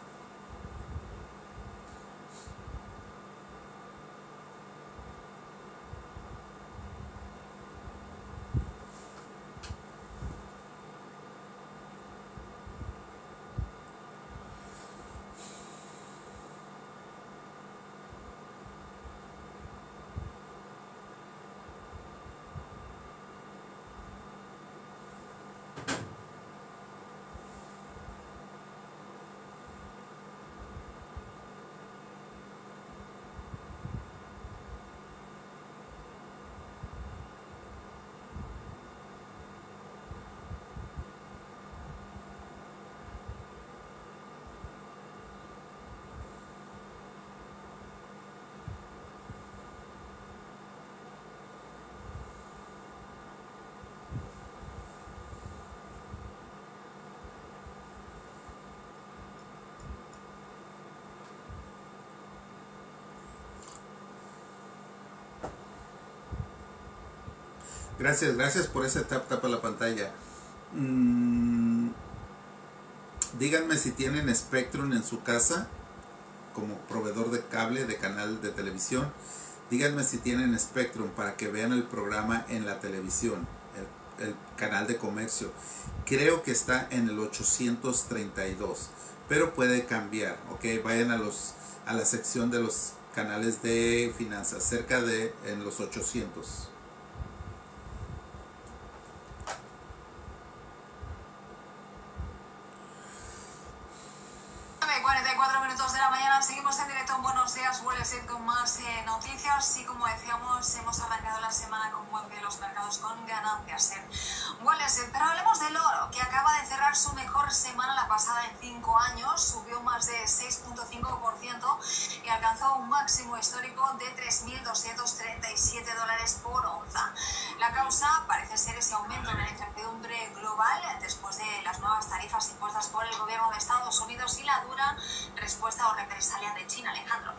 Gracias, gracias por ese tap a la pantalla. Díganme si tienen Spectrum en su casa como proveedor de cable, de canal de televisión. Díganme si tienen Spectrum para que vean el programa en la televisión, el canal de comercio. Creo que está en el 832, pero puede cambiar. Ok, vayan a la sección de los canales de finanzas, cerca de en los 800. 44 minutos de la mañana, seguimos en directo en Buenos Días Wall Street con más noticias y como decíamos hemos arrancado la semana con buen pie los mercados con ganancias en Wall Street, pero hablemos del oro que acaba de cerrar su mejor semana la pasada en 5 años, subió más de 6.5% y alcanzó un máximo histórico de $3.237 por onza. La causa parece ser ese aumento en la incertidumbre global después de las nuevas tarifas impuestas por el gobierno de Estados Unidos y la dura respuesta o represalia de China, Alejandro.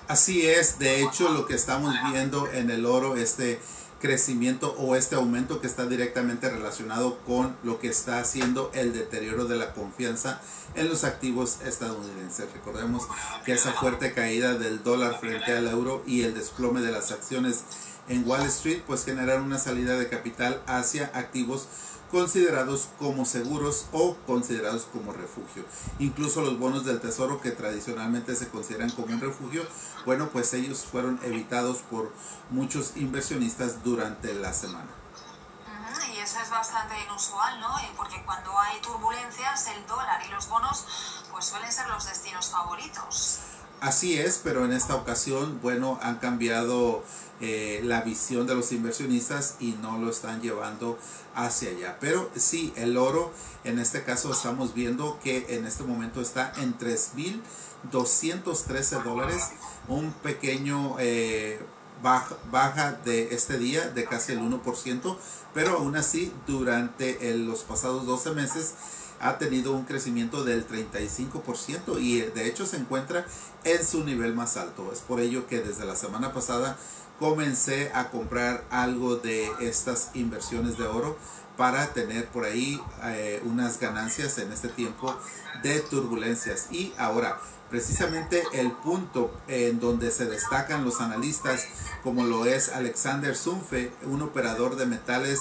Así es, de hecho lo que estamos viendo en el oro, este crecimiento o este aumento que está directamente relacionado con lo que está haciendo el deterioro de la confianza en los activos estadounidenses. Recordemos que esa fuerte caída del dólar frente al euro y el desplome de las acciones en Wall Street pues generaron una salida de capital hacia activos considerados como seguros o considerados como refugio. Incluso los bonos del tesoro, que tradicionalmente se consideran como un refugio, bueno, pues ellos fueron evitados por muchos inversionistas durante la semana. Y eso es bastante inusual, ¿no? Porque cuando hay turbulencias, el dólar y los bonos pues suelen ser los destinos favoritos. Así es, pero en esta ocasión, bueno, han cambiado la visión de los inversionistas y no lo están llevando hacia allá. Pero sí, el oro, en este caso estamos viendo que en este momento está en $3.213, un pequeño baja de este día de casi el 1%, pero aún así durante los pasados 12 meses ha tenido un crecimiento del 35% y de hecho se encuentra en su nivel más alto. Es por ello que desde la semana pasada comencé a comprar algo de estas inversiones de oro para tener por ahí unas ganancias en este tiempo de turbulencias. Y ahora, precisamente el punto en donde se destacan los analistas, como lo es Alexander Zunfe, un operador de metales,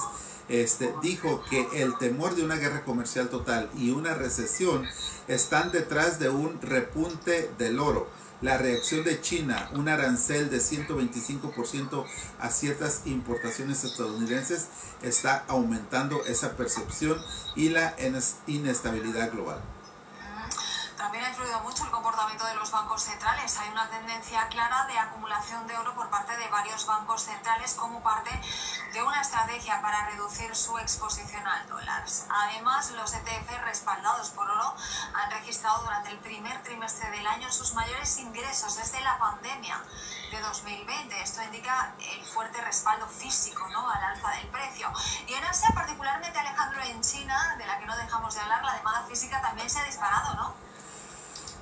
dijo que el temor de una guerra comercial total y una recesión están detrás de un repunte del oro. La reacción de China, un arancel de 125% a ciertas importaciones estadounidenses, está aumentando esa percepción y la inestabilidad global. También ha influido mucho el comportamiento de los bancos centrales. Hay una tendencia clara de acumulación de oro por parte de varios bancos centrales como parte de una estrategia para reducir su exposición al dólar. Además, los ETF respaldados por oro han registrado durante el primer trimestre del año sus mayores ingresos desde la pandemia de 2020. Esto indica el fuerte respaldo físico, ¿no?, al alza del precio. Y en Asia, particularmente, Alejandro, en China, de la que no dejamos de hablar, la demanda física también se ha disparado, ¿no?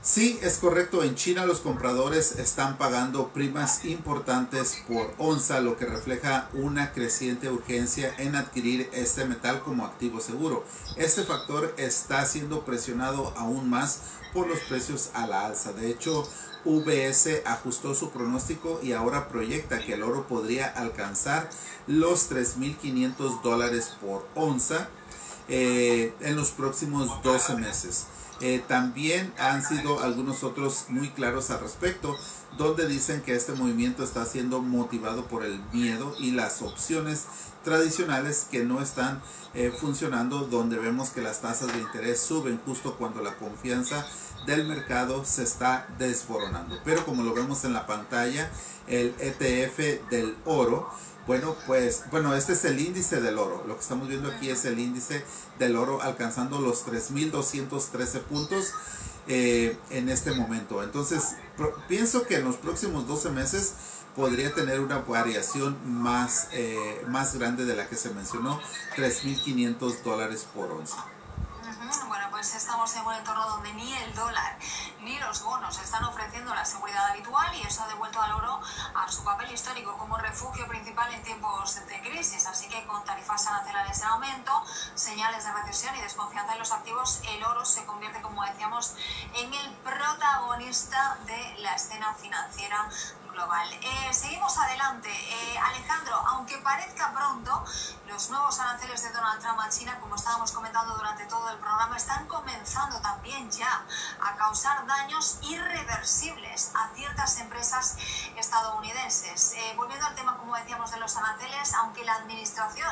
Sí, es correcto. En China los compradores están pagando primas importantes por onza, lo que refleja una creciente urgencia en adquirir este metal como activo seguro. Este factor está siendo presionado aún más por los precios a la alza. De hecho, UBS ajustó su pronóstico y ahora proyecta que el oro podría alcanzar los $3,500 por onza en los próximos 12 meses. También han sido algunos otros muy claros al respecto, donde dicen que este movimiento está siendo motivado por el miedo y las opciones tradicionales que no están funcionando, donde vemos que las tasas de interés suben justo cuando la confianza del mercado se está desboronando. Pero como lo vemos en la pantalla, el ETF del oro, este es el índice del oro. Lo que estamos viendo aquí es el índice del oro alcanzando los 3,213 puntos en este momento. Entonces, pienso que en los próximos 12 meses podría tener una variación más grande de la que se mencionó, $3,500 por onza. Bueno, pues estamos en un entorno donde ni el dólar ni los bonos están ofreciendo la seguridad habitual, y eso ha devuelto al oro a su papel histórico como refugio principal en tiempos de crisis. Así que con tarifas arancelarias en aumento, señales de recesión y desconfianza en los activos, el oro se convierte, como decíamos, en el protagonista de la escena financiera global. Seguimos adelante. Alejandro, aunque parezca pronto, los nuevos aranceles de Donald Trump a China, como estábamos comentando durante todo el programa, están comenzando también ya a causar daños irreversibles a ciertas empresas estadounidenses. Volviendo al tema, como decíamos, de los aranceles, aunque la administración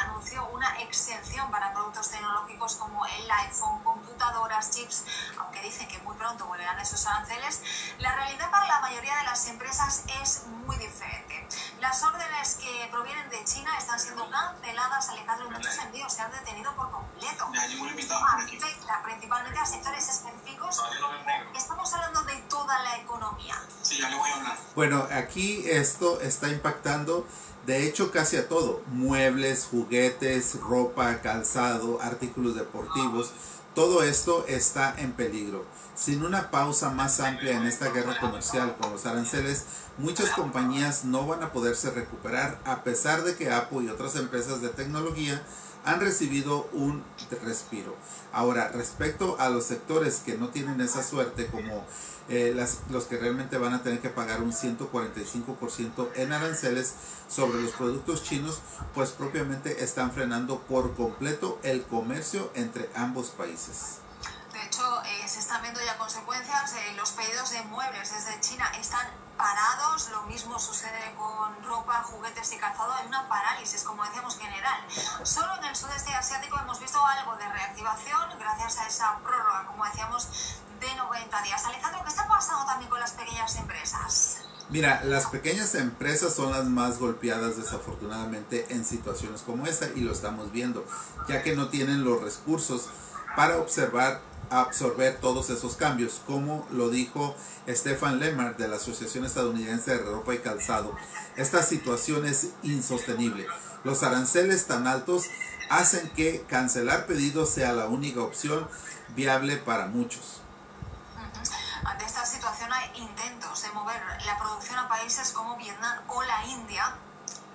anunció una exención para productos tecnológicos como el iPhone, computadoras, chips, aunque dicen que muy pronto volverán esos aranceles, la realidad para la mayoría de las empresas es muy diferente. Las órdenes que provienen de China están siendo canceladas, Alejandro, y muchos envíos se han detenido por completo. Esto afecta principalmente a sectores específicos. Estamos hablando de toda la economía. Sí, ya le voy a hablar. Bueno, aquí esto está impactando, de hecho, casi a todo: muebles, juguetes, ropa, calzado, artículos deportivos. Todo esto está en peligro. Sin una pausa más amplia en esta guerra comercial con los aranceles, muchas compañías no van a poderse recuperar, a pesar de que Apple y otras empresas de tecnología han recibido un respiro. Ahora, respecto a los sectores que no tienen esa suerte, como los que realmente van a tener que pagar un 145% en aranceles sobre los productos chinos, pues propiamente están frenando por completo el comercio entre ambos países. De hecho, se están viendo ya consecuencias. Los pedidos de muebles desde China están parados. Lo mismo sucede con ropa, juguetes y calzado. Hay una parálisis, como decíamos, general. Solo en el sudeste asiático hemos visto algo de reactivación gracias a esa prórroga, como decíamos, de 90 días. Alejandro, ¿qué está pasando también con las pequeñas empresas? Mira, las pequeñas empresas son las más golpeadas, desafortunadamente, en situaciones como esta, y lo estamos viendo, ya que no tienen los recursos para absorber todos esos cambios, como lo dijo Stefan Lemmer de la Asociación Estadounidense de Ropa y Calzado. Esta situación es insostenible. Los aranceles tan altos hacen que cancelar pedidos sea la única opción viable para muchos. Ante esta situación hay intentos de mover la producción a países como Vietnam o la India,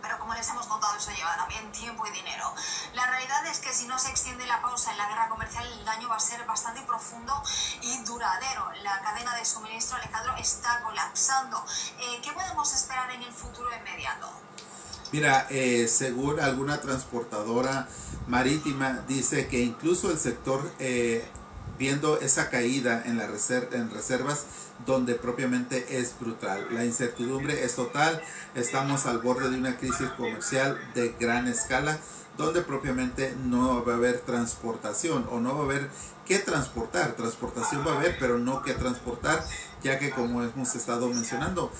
pero como les hemos contado, eso lleva también tiempo y dinero. La realidad es que si no se extiende la pausa en la guerra comercial, el daño va a ser bastante profundo y duradero. La cadena de suministro, Alejandro, está colapsando. ¿Qué podemos esperar en el futuro inmediato? Mira, según alguna transportadora marítima, dice que incluso el sector viendo esa caída en en reservas donde propiamente es brutal. La incertidumbre es total, estamos al borde de una crisis comercial de gran escala, donde propiamente no va a haber transportación o no va a haber qué transportar. Transportación va a haber, pero no qué transportar, ya que como hemos estado mencionando,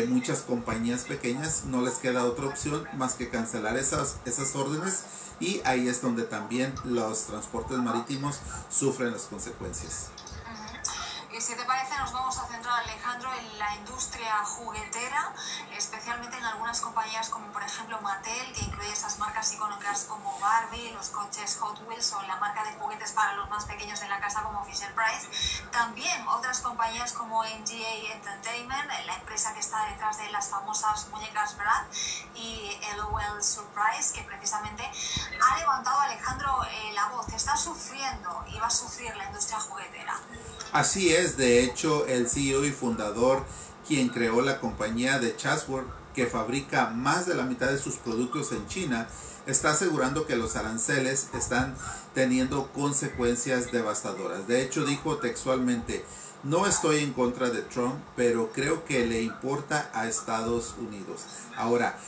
muchas compañías pequeñas no les queda otra opción más que cancelar esas órdenes, y ahí es donde también los transportes marítimos sufren las consecuencias. Y si te parece, nos vamos a centrar, Alejandro, en la industria juguetera, especialmente en algunas compañías como por ejemplo Mattel, que incluye esas marcas icónicas como Barbie, los coches Hot Wheels o la marca de juguetes para los más pequeños de la casa como Fisher-Price. También otras compañías como MGA Entertainment, la empresa que está detrás de las famosas muñecas Brad, y LOL Surprise, que precisamente ha levantado, Alejandro, la voz. Está sufriendo y va a sufrir la industria juguetera. Así es, de hecho el CEO y fundador, quien creó la compañía de Chatsworth, que fabrica más de la mitad de sus productos en China, está asegurando que los aranceles están teniendo consecuencias devastadoras. De hecho dijo textualmente: no estoy en contra de Trump, pero creo que le importa a Estados Unidos. Ahora,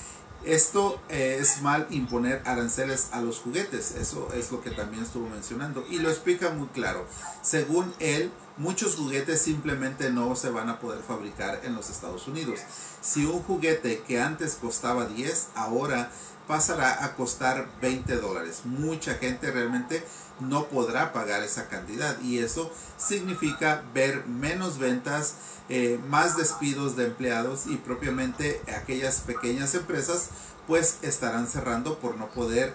esto es mal imponer aranceles a los juguetes, eso es lo que también estuvo mencionando, y lo explica muy claro. Según él, muchos juguetes simplemente no se van a poder fabricar en los Estados Unidos. Si un juguete que antes costaba 10, ahora pasará a costar $20. Mucha gente realmente no podrá pagar esa cantidad, y eso significa ver menos ventas, más despidos de empleados, y propiamente aquellas pequeñas empresas pues estarán cerrando por no poder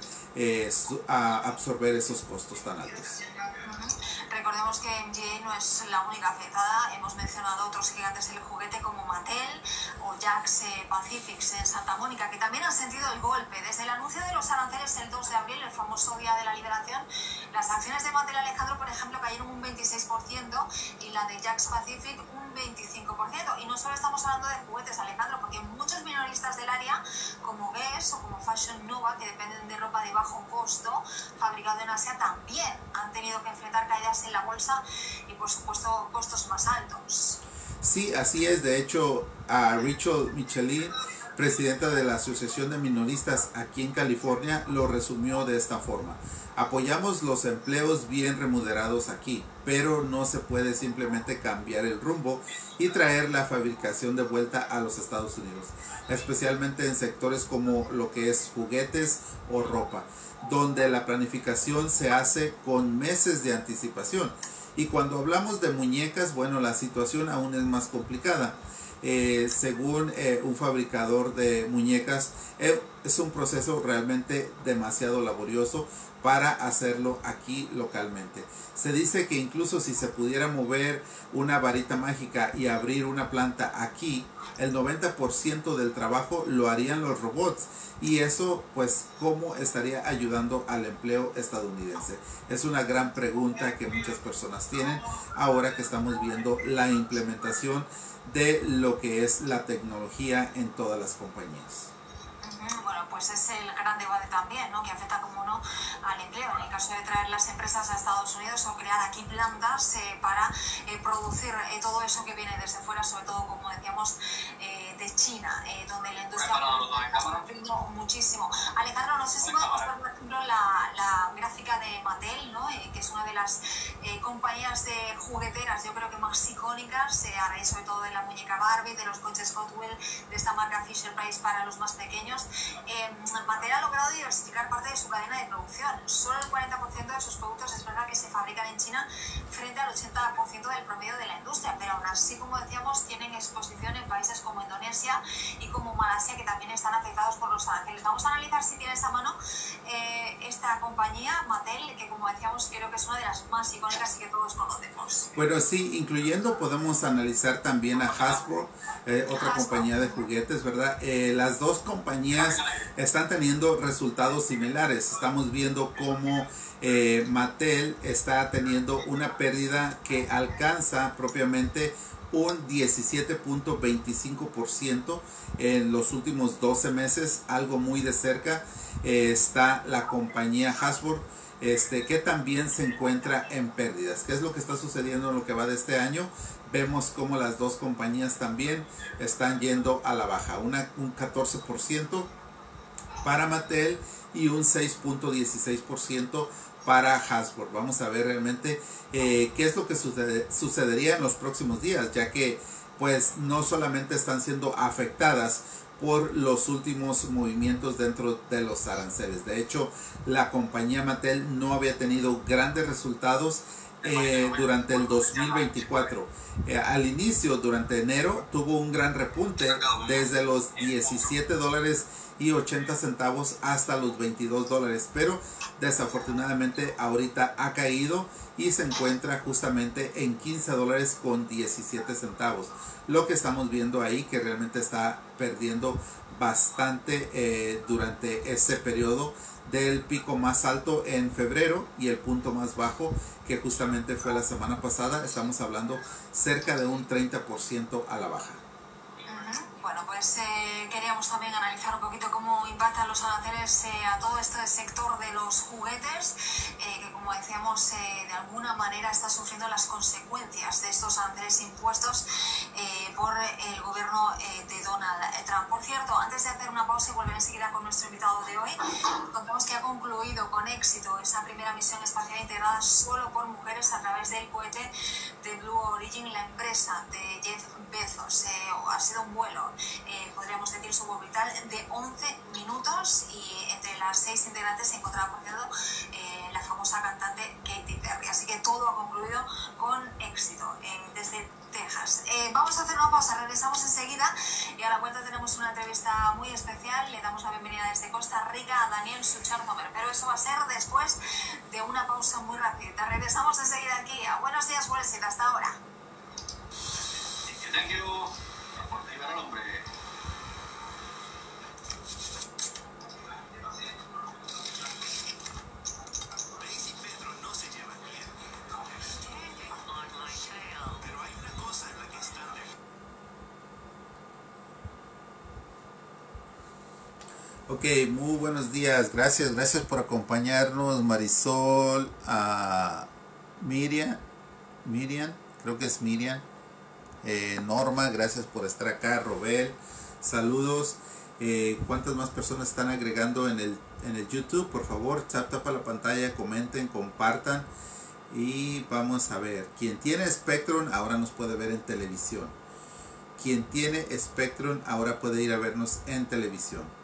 absorber esos costos tan altos. Recordemos que MGA no es la única afectada. Hemos mencionado otros gigantes del juguete como Mattel o Jakks Pacific en Santa Mónica, que también han sentido el golpe. Desde el anuncio de los aranceles el 2 de abril, el famoso Día de la Liberación, las acciones de Mattel, Alejandro, por ejemplo, cayeron un 26%, y la de Jakks Pacific un 25%. Y no solo estamos hablando de juguetes, Alejandro, porque muchos minoristas del área, como Guess o como Fashion Nova, que dependen de ropa de bajo costo fabricado en Asia, también han tenido que enfrentar caídas en la bolsa y por supuesto costos más altos. Sí, así es. De hecho, a Rachel Michelin, presidenta de la Asociación de Minoristas aquí en California, lo resumió de esta forma: apoyamos los empleos bien remunerados aquí, pero no se puede simplemente cambiar el rumbo y traer la fabricación de vuelta a los Estados Unidos, especialmente en sectores como lo que es juguetes o ropa, donde la planificación se hace con meses de anticipación. Y cuando hablamos de muñecas, bueno, la situación aún es más complicada. Según un fabricador de muñecas, es un proceso realmente demasiado laborioso para hacerlo aquí localmente. Se dice que incluso si se pudiera mover una varita mágica y abrir una planta aquí, el 90% del trabajo lo harían los robots. Y eso, pues, ¿cómo estaría ayudando al empleo estadounidense? Es una gran pregunta que muchas personas tienen ahora que estamos viendo la implementación de lo que es la tecnología en todas las compañías. Bueno, pues es el gran debate también, ¿no?, que afecta, como no, al empleo. En el caso de traer las empresas a Estados Unidos o crear aquí plantas para producir todo eso que viene desde fuera, sobre todo, como decíamos, de China, donde la industria ha sufrido muchísimo. Alejandro, no sé si podemos ver, por ejemplo, la gráfica de Mattel, ¿no?, que es una de las compañías de jugueteras, yo creo que más icónicas, a raíz sobre todo de la muñeca Barbie, de los coches Hot Wheels, de esta marca Fisher-Price para los más pequeños. Mattel ha logrado diversificar parte de su cadena de producción. Solo el 40% de sus productos es verdad que se fabrican en China, frente al 80% del promedio de la industria, pero aún así, como decíamos, tienen exposición en países como Indonesia y como Malasia, que también están afectados por los aranceles. Vamos a analizar, si tienes a mano, esta compañía Mattel, que, como decíamos, creo que es una de las más icónicas y que todos conocemos. Bueno, sí, incluyendo, podemos analizar también a Hasbro, otra compañía de juguetes, ¿verdad? Las dos compañías están teniendo resultados similares. Estamos viendo cómo Mattel está teniendo una pérdida que alcanza propiamente un 17.25% en los últimos 12 meses, algo muy de cerca. Está la compañía Hasbro, que también se encuentra en pérdidas. ¿Qué es lo que está sucediendo en lo que va de este año? Vemos como las dos compañías también están yendo a la baja, un 14% para Mattel y un 6.16% para Hasbro. Vamos a ver realmente qué es lo que sucedería en los próximos días, ya que pues no solamente están siendo afectadas por los últimos movimientos dentro de los aranceles. De hecho, la compañía Mattel no había tenido grandes resultados durante el 2024. Al inicio, durante enero, tuvo un gran repunte desde los $17.80 hasta los $22, pero desafortunadamente ahorita ha caído y se encuentra justamente en $15.17. Lo que estamos viendo ahí que realmente está perdiendo bastante durante ese periodo, del pico más alto en febrero y el punto más bajo que justamente fue la semana pasada. Estamos hablando cerca de un 30% a la baja. Bueno, pues queríamos también analizar un poquito cómo impactan los aranceles a todo este sector de los juguetes, que como decíamos, de alguna manera está sufriendo las consecuencias de estos aranceles impuestos por el gobierno de Donald Trump. Por cierto, antes de hacer una pausa y volver enseguida con nuestro invitado de hoy, contamos que ha concluido con éxito esa primera misión espacial integrada solo por mujeres a través del cohete de Blue Origin, la empresa de Jeff Bezos. Ha sido un vuelo, podríamos decir, suborbital de 11 minutos y entre las 6 integrantes se encontraba, por cierto, la famosa cantante Katy Perry. Así que todo ha concluido con éxito desde Texas. Vamos a hacer una pausa, regresamos enseguida y a la vuelta tenemos una entrevista muy especial. Le damos la bienvenida desde Costa Rica a Daniel Sucharnomer, pero eso va a ser después de una pausa muy rápida. Regresamos enseguida aquí a Buenos Días, Wall Street. Hasta ahora. Thank you por activar al hombre. Mace y Pedro no se llevan bien. Pero hay una cosa en la que están de... Ok, muy buenos días. Gracias por acompañarnos, Marisol, Miriam, creo que es Miriam. Norma, gracias por estar acá. Robel, saludos. ¿Cuántas más personas están agregando en el YouTube? Por favor, tapa la pantalla, comenten, compartan. Y vamos a ver. Quien tiene Spectrum ahora nos puede ver en televisión. Quien tiene Spectrum ahora puede ir a vernos en televisión.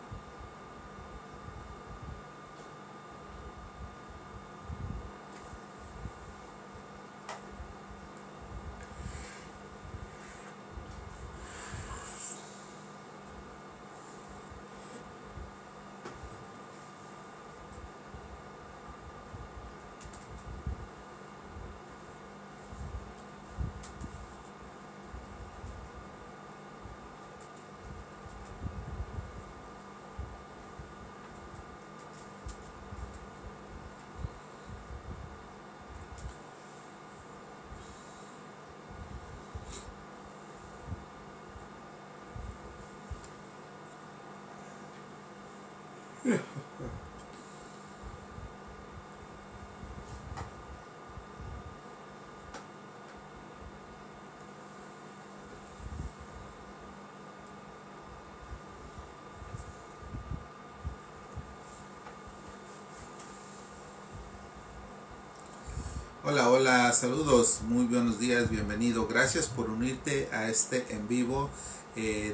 Hola, saludos, muy buenos días, bienvenido. Gracias por unirte a este en vivo.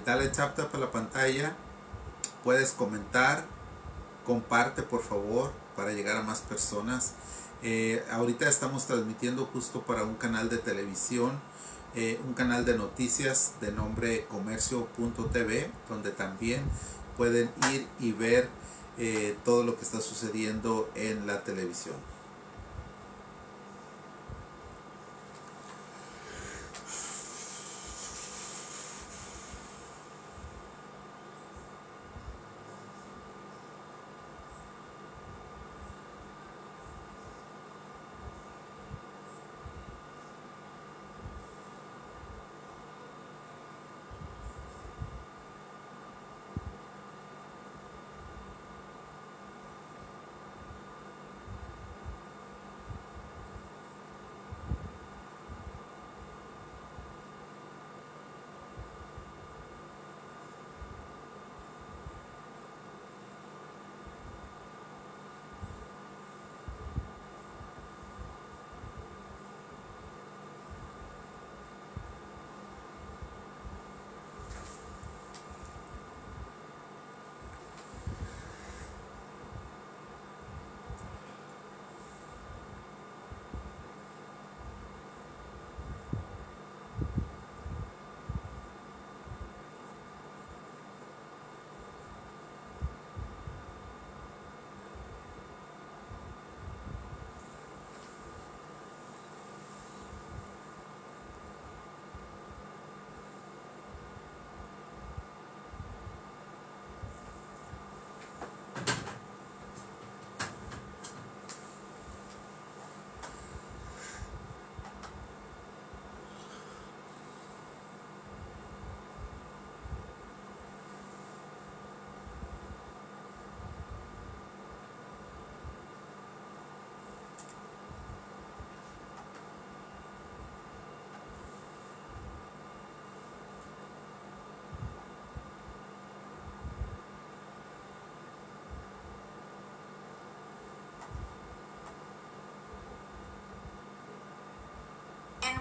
Dale tap a la pantalla, puedes comentar, comparte por favor para llegar a más personas. Ahorita estamos transmitiendo justo para un canal de televisión, un canal de noticias de nombre comercio.tv, donde también pueden ir y ver todo lo que está sucediendo en la televisión.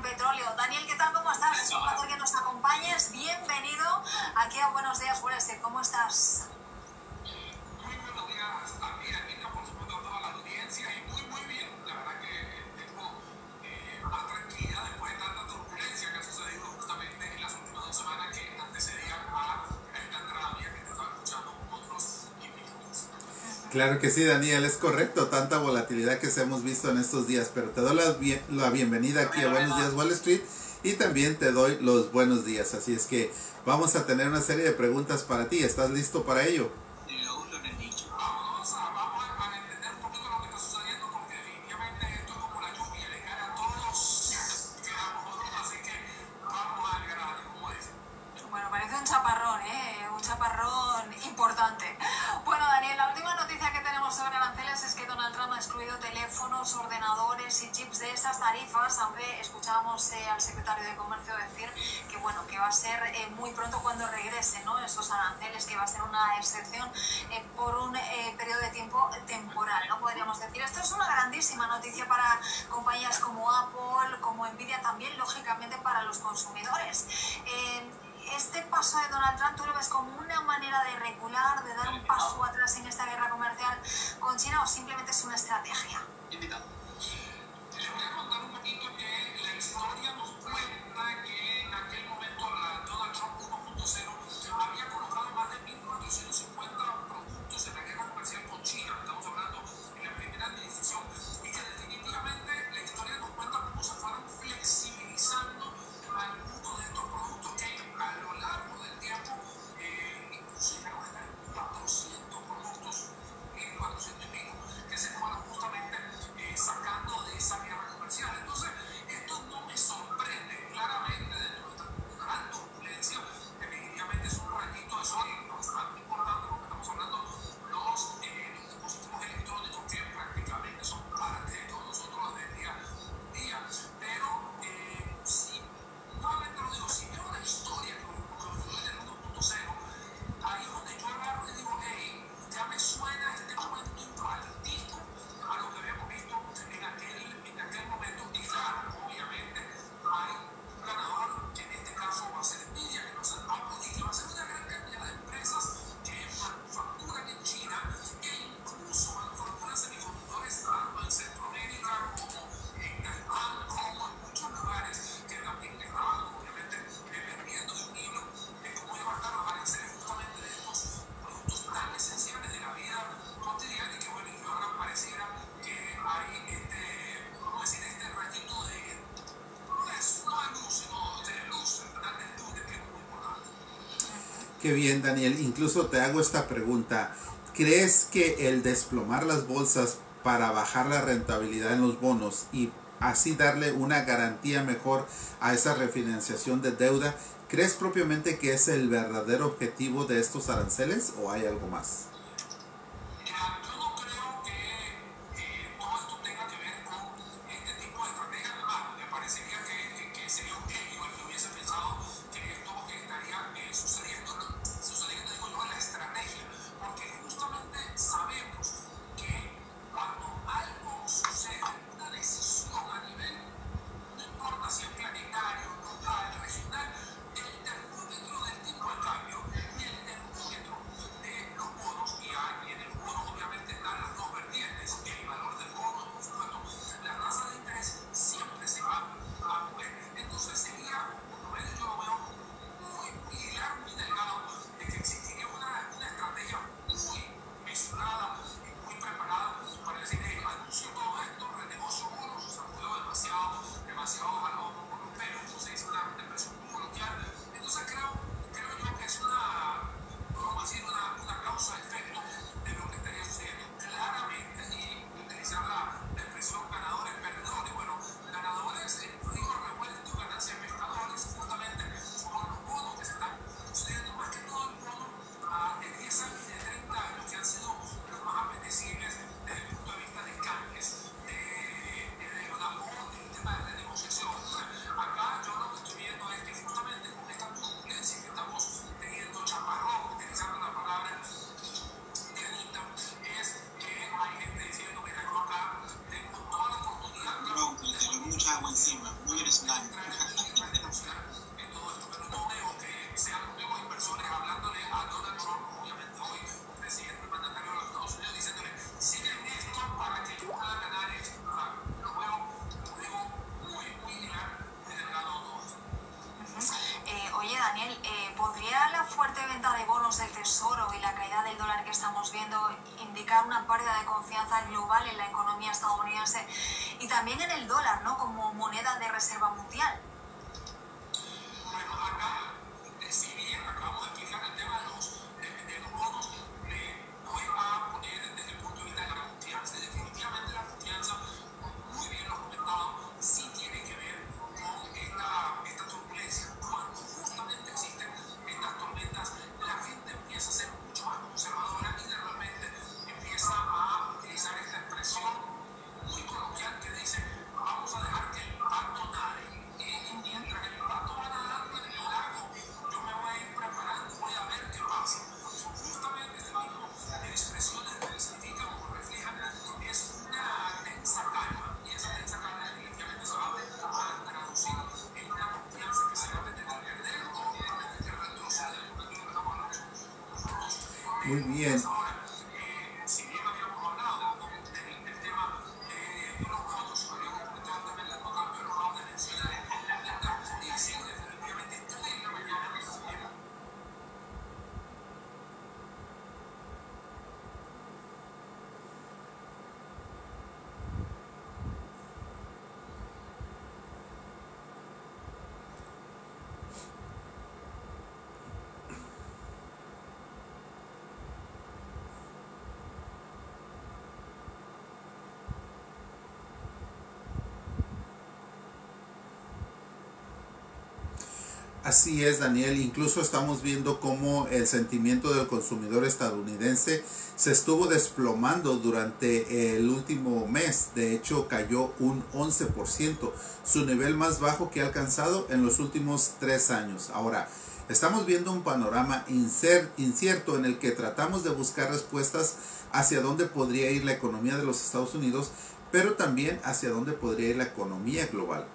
petróleo. Daniel, ¿qué tal? ¿Cómo estás? Es un placer que nos acompañes. Bienvenido aquí a Buenos Días, Wall Street. ¿Cómo estás? Muy buenos días a ti, Anita, por supuesto a toda la audiencia y muy bien. La verdad que tengo más tranquilidad después de tanta turbulencia que ha sucedido justamente en las últimas 2 semanas que antecedían a esta entrada mía que te estaba escuchando con otros invitados. Claro que sí, Daniel, es correcto, tanta volatilidad que se hemos visto en estos días, pero te doy la bienvenida aquí a Buenos Días Wall Street y también te doy los buenos días, así es que vamos a tener una serie de preguntas para ti, ¿estás listo para ello? Vamos a entender un poquito lo que está sucediendo porque definitivamente esto es como la lluvia, le cae a todos, quedamos otros, así que vamos al grano, como dicen. Bueno, parece un chaparrón, ¿eh? Un chaparrón importante. Bueno, Daniel, la última noticia que tenemos sobre aranceles es que Donald Trump ha excluido teléfonos, ordenadores y chips de esas tarifas, aunque escuchábamos al secretario de Comercio decir que, bueno, que va a ser muy pronto cuando regresen, ¿no? Esos aranceles, que va a ser una excepción por un periodo de tiempo temporal, ¿no? Podríamos decir. Esto es una grandísima noticia para compañías como Apple, como Nvidia, también, lógicamente, para los consumidores. Este paso de Donald Trump, ¿tú lo ves como una manera de recular, de dar un paso atrás en esta guerra comercial con China o simplemente es una estrategia? Invitado. Les voy a contar un poquito que la historia nos cuenta que en aquel momento la Donald Trump 1.0 había colocado más de 1.450 productos en la guerra comercial con China. Estamos hablando en la primera administración y que definitivamente la historia nos cuenta cómo se fueron flexibilizando algunos de estos productos que a lo largo del tiempo incluso llegaron a estar en 400 productos, 400 y pico, que se fueron justamente sacando de esa guerra comercial. Entonces, esto no me sorprende claramente de nuestra gran turbulencia. Definitivamente es un ratito de sol bastante importante porque estamos hablando de los dispositivos electrónicos que prácticamente son parte de todos nosotros del día a día. Pero si nuevamente lo digo, si veo una historia como fue del 1.0, ahí es donde yo agarro y digo, hey, ya me suena este momento igualito a lo que habíamos visto en aquel momento. Y claro, obviamente hay un ganador que en este caso va a ser Nvidia, que va a ser Apple y que va a ser una gran cantidad de empresas que manufacturan en China e incluso manufacturan semiconductores tanto en Centroamérica como en Taiwán, como en muchos lugares que también estaban obviamente dependiendo de un hilo de cómo iba a estar los aranceles justamente de estos productos tan esenciales de la vida cotidiana y que bueno, y ahora pareciera que hay vamos a decir, este rayito de, no de luz, sino de luz, ¿verdad? De luz, que es muy importante. Qué bien, Daniel, incluso te hago esta pregunta, ¿crees que el desplomar las bolsas para bajar la rentabilidad en los bonos y así darle una garantía mejor a esa refinanciación de deuda, crees propiamente que es el verdadero objetivo de estos aranceles o hay algo más? Mira, yo no creo que todo esto tenga que ver con este tipo de estrategias. Además, me parecería que sería un genio el que hubiese pensado que esto estaría sucediendo, digo yo, en la estrategia. Porque justamente sabemos que cuando algo sucede, una decisión a nivel, no importa si es planetario, local, regional, el termómetro del tipo de cambio y el termómetro de los bonos, y en el bono obviamente están las dos vertientes, el valor del bono, por supuesto, la tasa de interés siempre se va a mover. Entonces sería, por lo menos yo lo veo muy claro, muy delgado, de que existiría una estrategia muy mesurada y muy preparada para decir, hey, anuncio todo esto, renegocio bonos, o sea, juego demasiado a los pelos, como se dice, una expresión muy coloquial. Entonces creo yo que es vamos a decir, una causa-efecto de lo que estaría sucediendo claramente, y utilizar la expresión ganadores, perdedores. Bueno, ganadores, río revuelto, ganancias pescadores, justamente por los bonos que se están sucediendo, más que todo el bono de 10 años y de 30 años, que han sido los más apetecibles desde el punto de vista de cambios, de una bono, del tema de renegociación. Acá yo lo que estoy viendo es que justamente con esta turbulencia que estamos teniendo, chaparrón, utilizando la palabra de Anita, es que hay gente diciendo, mira, yo acá tengo toda la oportunidad. Bro, le tiró mucha agua encima, muy eres nadie. renunciar en todo esto. Pero no veo que sean los mismos inversores hablándole a Donald Trump, obviamente hoy, presidente mandatario de los Estados Unidos, diciéndole, sigue en esto para que yo pueda ganar esto. O sea, lo veo, como digo, muy delgado todo esto. Oye, Daniel, ¿podría la fuerte venta de bonos del Tesoro y la caída del dólar que estamos viendo indicar una pérdida de confianza global en la economía estadounidense y también en el dólar, ¿no?, como moneda de reserva mundial? Bueno, acá, si bien acabamos de explicar el tema de los bonos, voy a poner desde el punto de vista de la confianza. Definitivamente la confianza, muy bien lo has comentado, sí tiene que ver con esta turbulencia. Cuando justamente existen estas tormentas, la gente empieza a ser mucho más conservadora y de repente empieza a utilizar esta expresión muy coloquial que dice, vamos a dejar que el pato nade. Y mientras el pato va nadando en el lago, yo me voy a ir preparando, voy a ver qué pasa. Justamente este tipo de expresiones lo que significan o reflejan es una tensa calma. Y esa tensa calma definitivamente se va a traducir en una confianza que se va a tener que perder o realmente que retroceder. Porque lo que estamos hablando son los Muy bien. ahora, si bien habíamos hablado del tema de los bonos, habíamos comentado también la nota, pero acabo de mencionar y sí, definitivamente estoy en la mañana Así es, Daniel. Incluso estamos viendo cómo el sentimiento del consumidor estadounidense se estuvo desplomando durante el último mes. De hecho, cayó un 11%, su nivel más bajo que ha alcanzado en los últimos 3 años. Ahora, estamos viendo un panorama incierto en el que tratamos de buscar respuestas hacia dónde podría ir la economía de los Estados Unidos, pero también hacia dónde podría ir la economía global.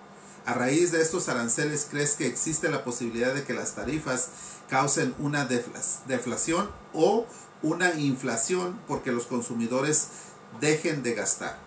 A raíz de estos aranceles, ¿crees que existe la posibilidad de que las tarifas causen una deflación o una inflación porque los consumidores dejen de gastar?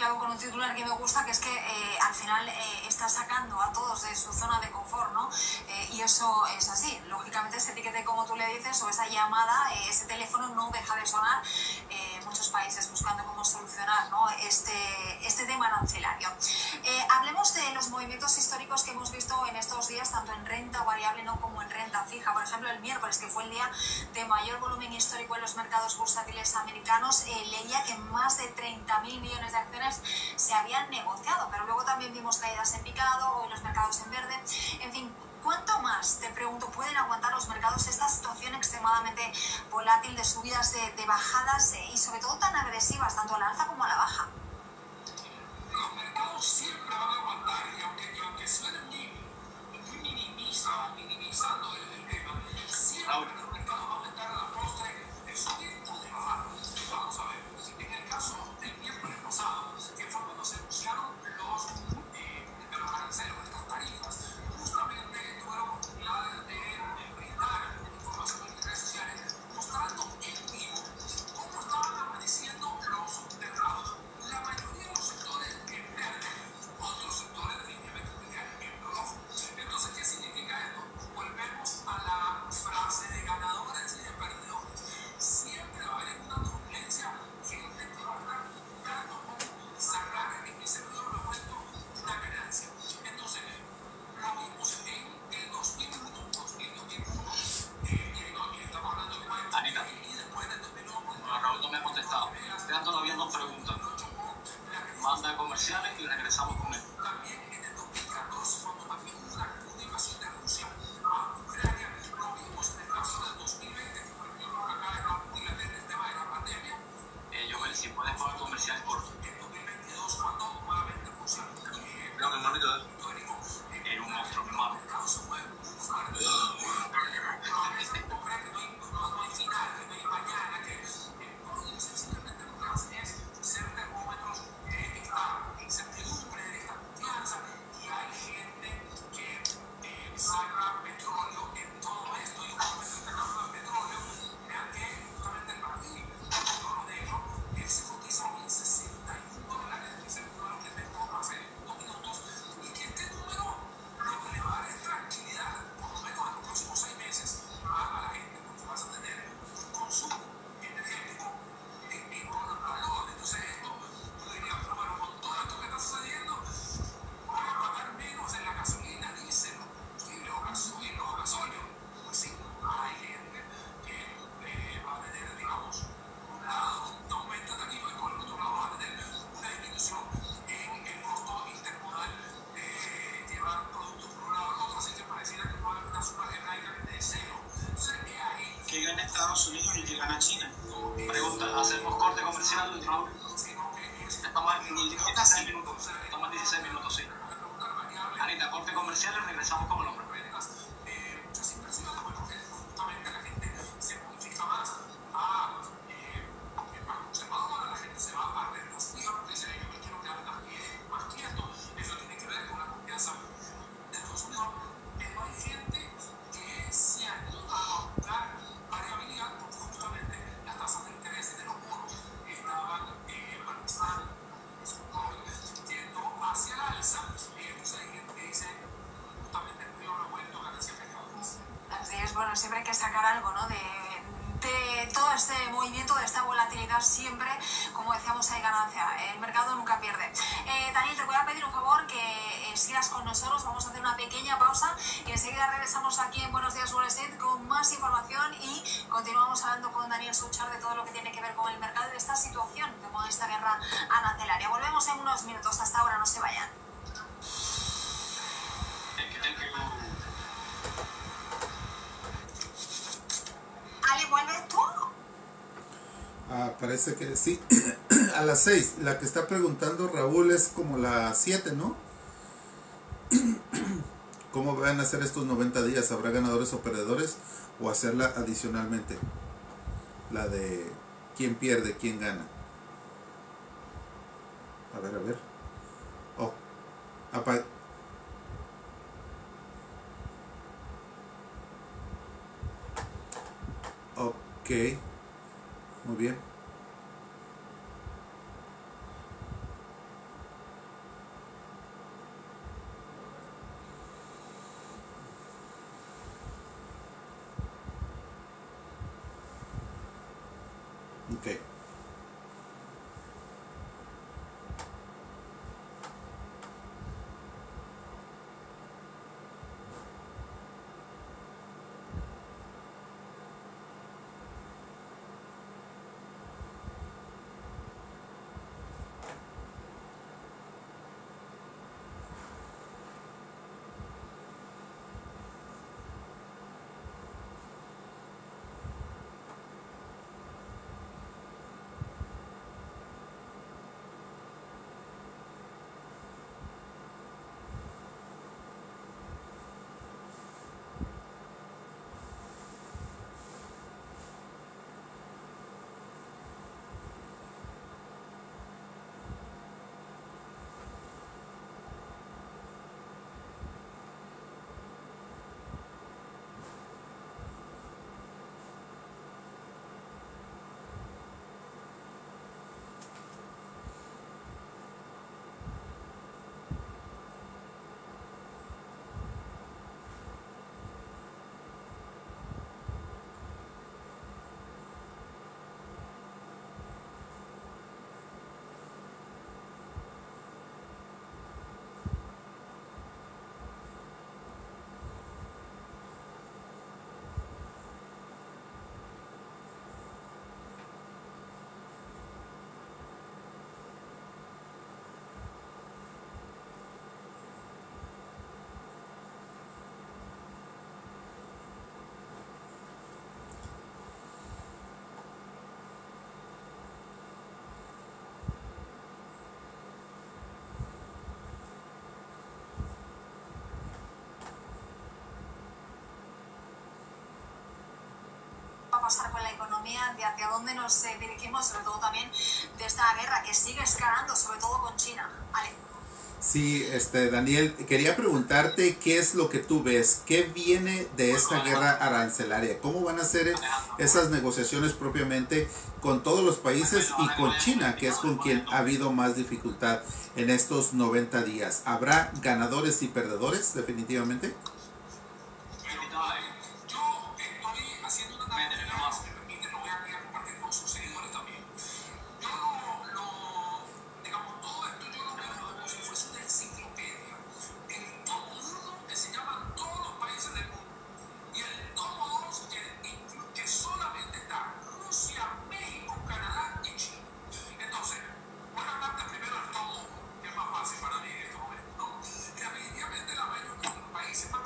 acabo con un titular que me gusta, que es que al final está sacando a todos de su zona de confort, ¿no? Y eso es así. Lógicamente ese tiquete, como tú le dices, o esa llamada, ese teléfono no deja de sonar. Muchos países buscando cómo solucionar, ¿no?, este tema arancelario. Hablemos de los movimientos históricos que hemos visto en estos días, tanto en renta variable, ¿no?, como en renta fija. Por ejemplo, el miércoles, que fue el día de mayor volumen histórico en los mercados bursátiles americanos, leía que más de 30.000 millones de acciones se habían negociado, pero luego también vimos caídas en picado, hoy los mercados en verde. En fin, ¿cuánto más, te pregunto, pueden aguantar los mercados esta situación extremadamente volátil de subidas, de bajadas y sobre todo tan agresivas, tanto a la alza como a la baja? Los mercados siempre van a aguantar, y aunque suene minimizando el tema, siempre los mercados van a estar a la postre de subir o de bajar. Vamos a ver, en el caso del miércoles pasado, que fue cuando se anunciaron los aranceles, estas tarifas, justamente tuve la oportunidad de brindar información en redes sociales mostrando en vivo cómo estaban amaneciendo los mercados. La mayoría de los sectores en verde, otros sectores definitivamente en rojo. Entonces, ¿qué significa esto? Volvemos a la frase de ganadores y de perdedores. Siempre va a haber una turbulencia, gente que va a estar buscando cómo sacar en ese peor momento una ganancia. Entonces, lo vimos en el 2001, y estamos hablando de Anita, y después del 2001. bueno, Raúl no me ha contestado. Quedan todavía dos preguntas. Manda comerciales y regresamos con él. También en el 2014, cuando también hubo una invasión de Rusia a Ucrania, lo vimos en el caso del 2020, que por ejemplo acá en el tema de la pandemia. Joel, si puedes poner comercial corto. En 2022, cuando nuevamente Rusia Creo que hermanito era un monstruo, mi hermano. el mercado se mueve muy fuerte. A veces no creen que no hay final, que no hay mañana, que no, sencillamente lo que hacen es ser termómetros de esta incertidumbre, de esta confianza, y hay gente que saca petróleo en todo esto, y justamente este caso del petróleo, vean que justamente el barril de oro negro se cotiza hoy en $61, que es el número que tengo hace 2 minutos, y que este número lo que le va a dar es tranquilidad, por lo menos en los próximos 6 meses, a la gente, porque vas a tener un consumo energético en valor. Entonces esto, tú dirías, bueno, con todo esto que está sucediendo, van a pagar menos en la gasolina, diésel, o gasóleo. Pues sí, hay gente que va a tener, digamos, un lado un aumento de tarifa, y por el otro lado va a tener una disminución en el costo intermodal de llevar productos por un lado al otro, así que pareciera que va a haber una suma prácticamente de cero. Entonces, ahí, ¿Qué gana Estados Unidos y qué gana China? Pregunta, ¿hacemos corte comercial, Raúl? sino que es Estamos en 16 minutos. Estamos en 16 minutos, sí. preguntar variable. Anita, corte comercial y regresamos con el hombre. Muchas inversiones, bueno, justamente la gente se modifica más a conservadora, la gente se va a reducir, dice yo me quiero quedar más quieto. Eso tiene que ver con la confianza del consumidor, pero hay gente que se anima a buscar variabilidad porque justamente las tasas de interés de los bonos estaban yendo hacia el alza. Entonces hay gente que dice justamente el río no ha vuelto ganancias pescadoras. Así es, bueno, siempre hay que sacar algo, ¿no?, de todo este movimiento, de esta volatilidad. Siempre, como decíamos, hay ganancia. El mercado nunca pierde. Daniel, te voy a pedir un favor, que sigas con nosotros. Vamos a hacer una pequeña pausa y enseguida regresamos aquí en Buenos Días Wall Street con más información y continuamos hablando con Daniel Suchard de todo lo que tiene que ver con el mercado y de esta situación, con esta guerra arancelaria. Volvemos en unos minutos. Hasta ahora, no se vayan. Thank you. Ale, ¿vuelves tú? Parece que sí. A las 6. La que está preguntando Raúl es como las 7, ¿no? ¿Cómo van a hacer estos 90 días? ¿Habrá ganadores o perdedores? ¿O hacerla adicionalmente? La de quién pierde, quién gana. A ver. Oh. Ok. Muy bien. Ok. Va a pasar con la economía, de hacia dónde nos dirigimos, sobre todo también de esta guerra que sigue escalando, sobre todo con China. Ale. Sí, Daniel, quería preguntarte qué es lo que tú ves, qué viene de esta guerra arancelaria, cómo van a ser esas negociaciones propiamente con todos los países y con China, que es con quien ha habido más dificultad en estos 90 días. ¿Habrá ganadores y perdedores definitivamente? Yo estoy haciendo una tarea, si me permite, lo voy a compartir con sus seguidores también. Yo digamos, todo esto yo lo veo como si fuese una enciclopedia. El tomo 1 que se llama todos los países del mundo. Y el tomo 2 que solamente está Rusia, México, Canadá y China. Entonces, voy a hablarte primero del tomo 1, que es más fácil para mí en este momento, ¿no? Definitivamente la mayoría de los países más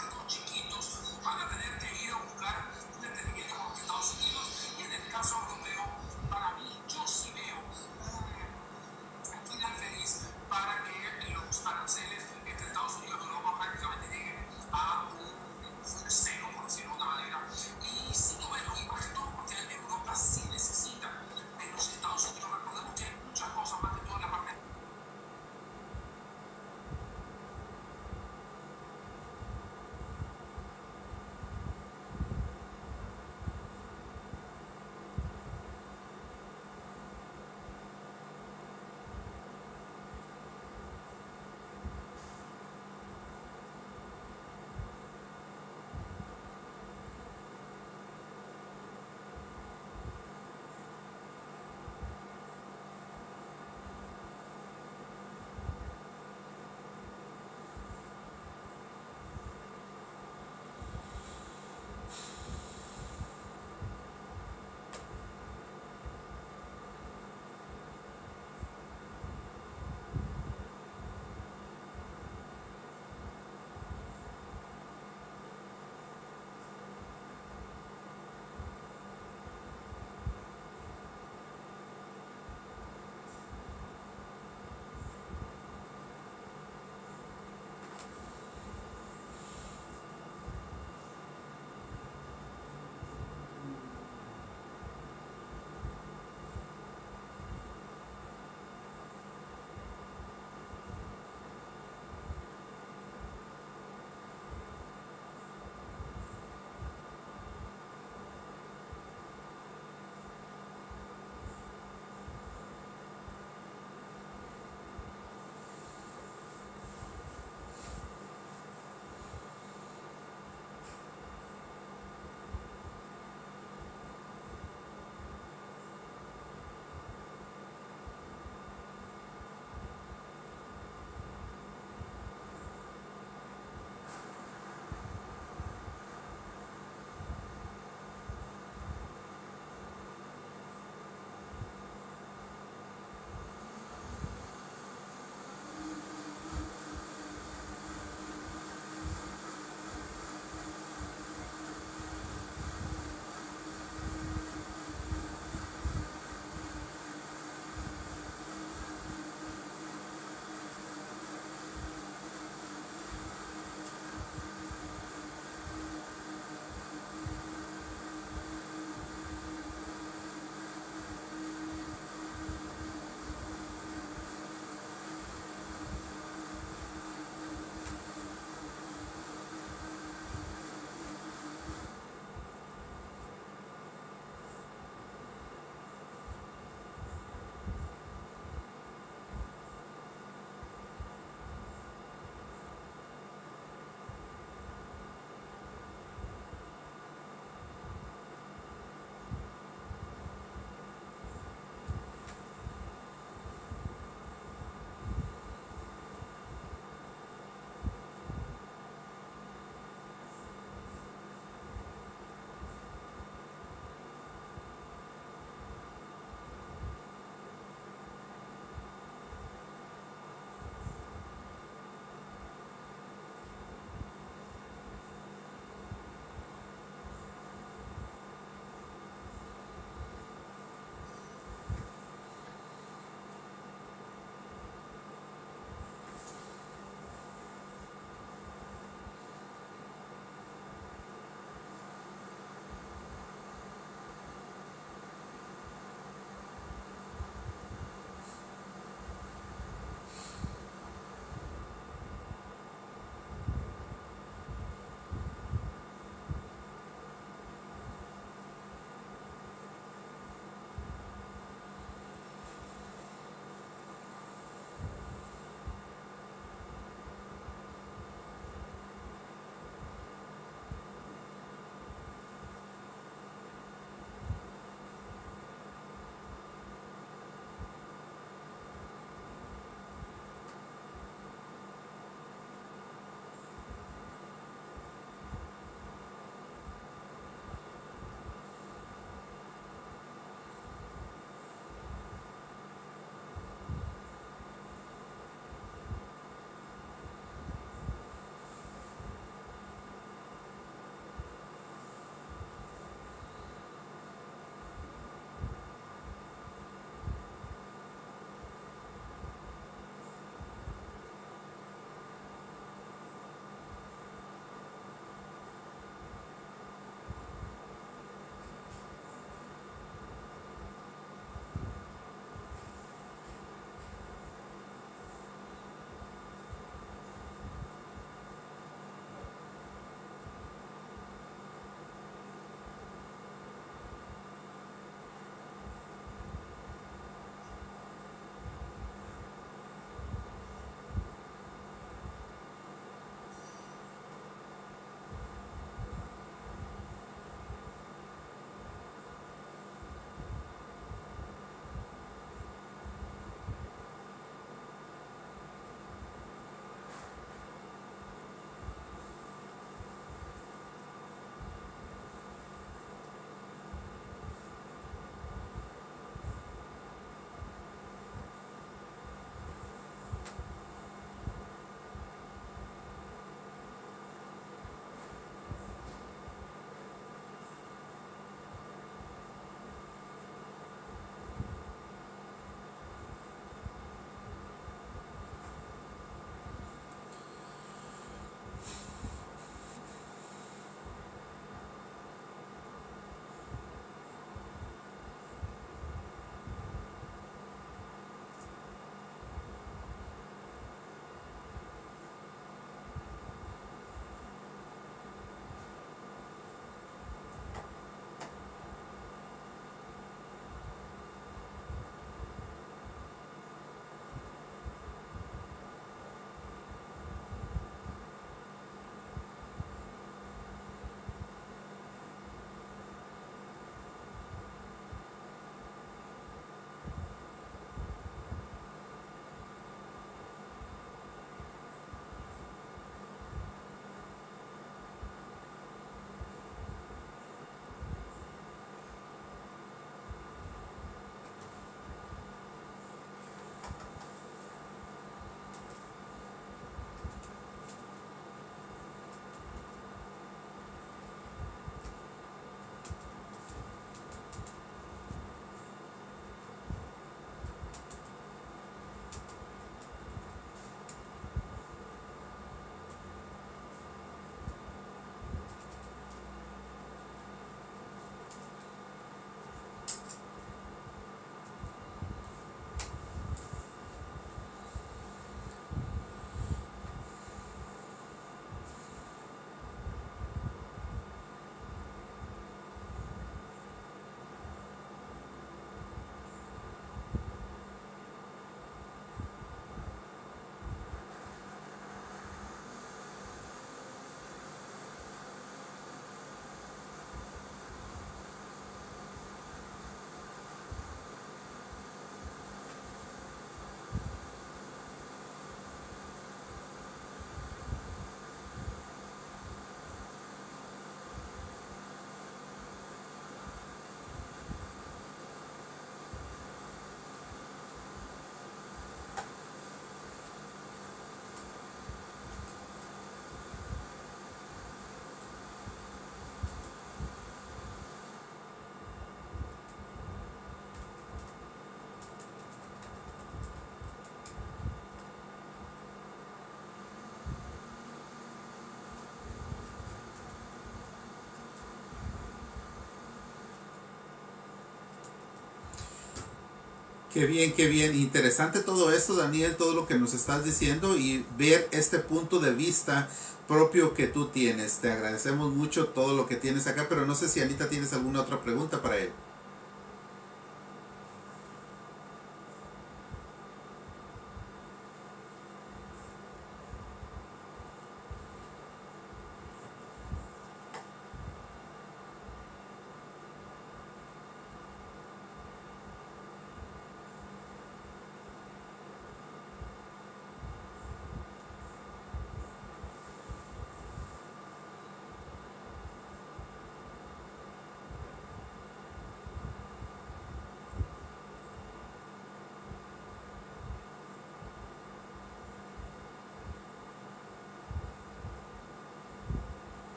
Qué bien. Interesante todo esto, Daniel, todo lo que nos estás diciendo y ver este punto de vista propio que tú tienes. Te agradecemos mucho todo lo que tienes acá, pero no sé si Anita tienes alguna otra pregunta para él.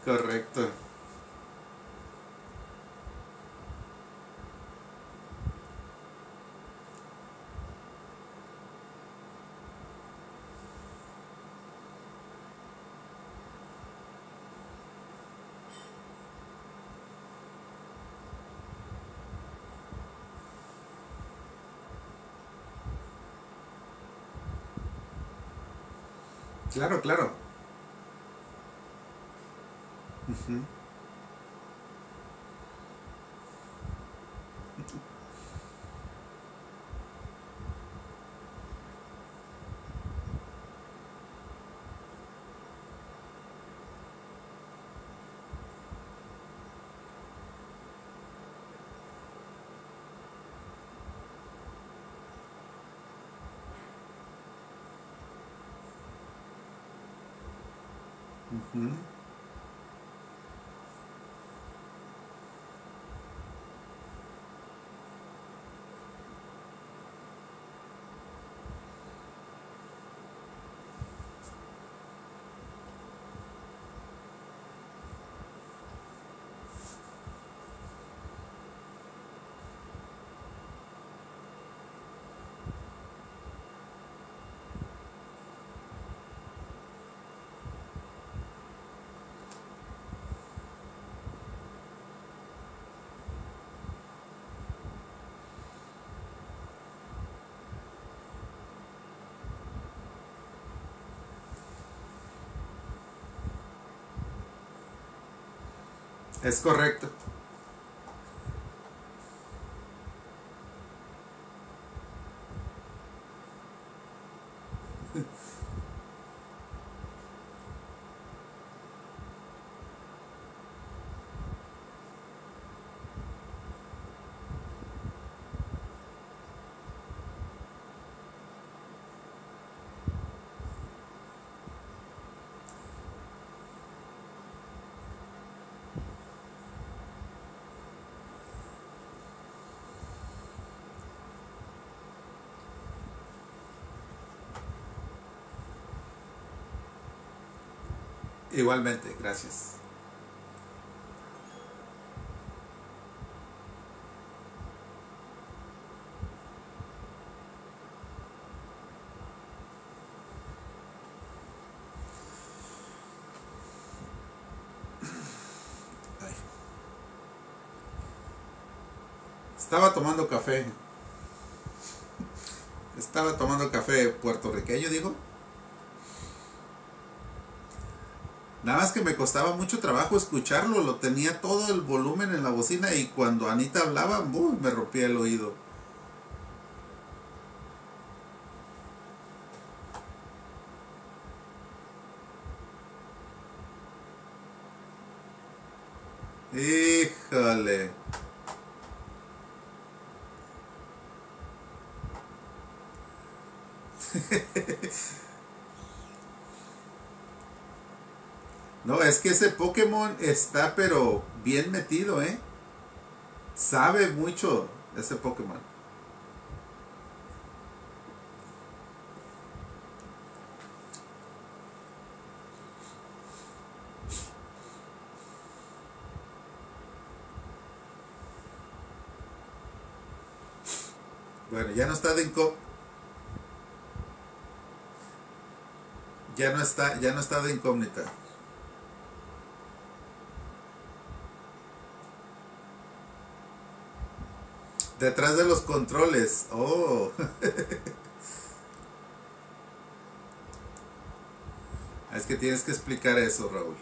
Correcto. Claro, claro. Ujú. Ujú. Es correcto. Igualmente, gracias. Ay. Estaba tomando café. Estaba tomando café puertorriqueño, digo. Nada más que me costaba mucho trabajo escucharlo, lo tenía todo el volumen en la bocina y cuando Anita hablaba, me rompía el oído. Híjole. No, es que ese Pokémon está pero bien metido, ¿eh? Sabe mucho ese Pokémon. Bueno, ya no está ya no está de incógnita. Detrás de los controles. Oh. Es que tienes que explicar eso, Raúl.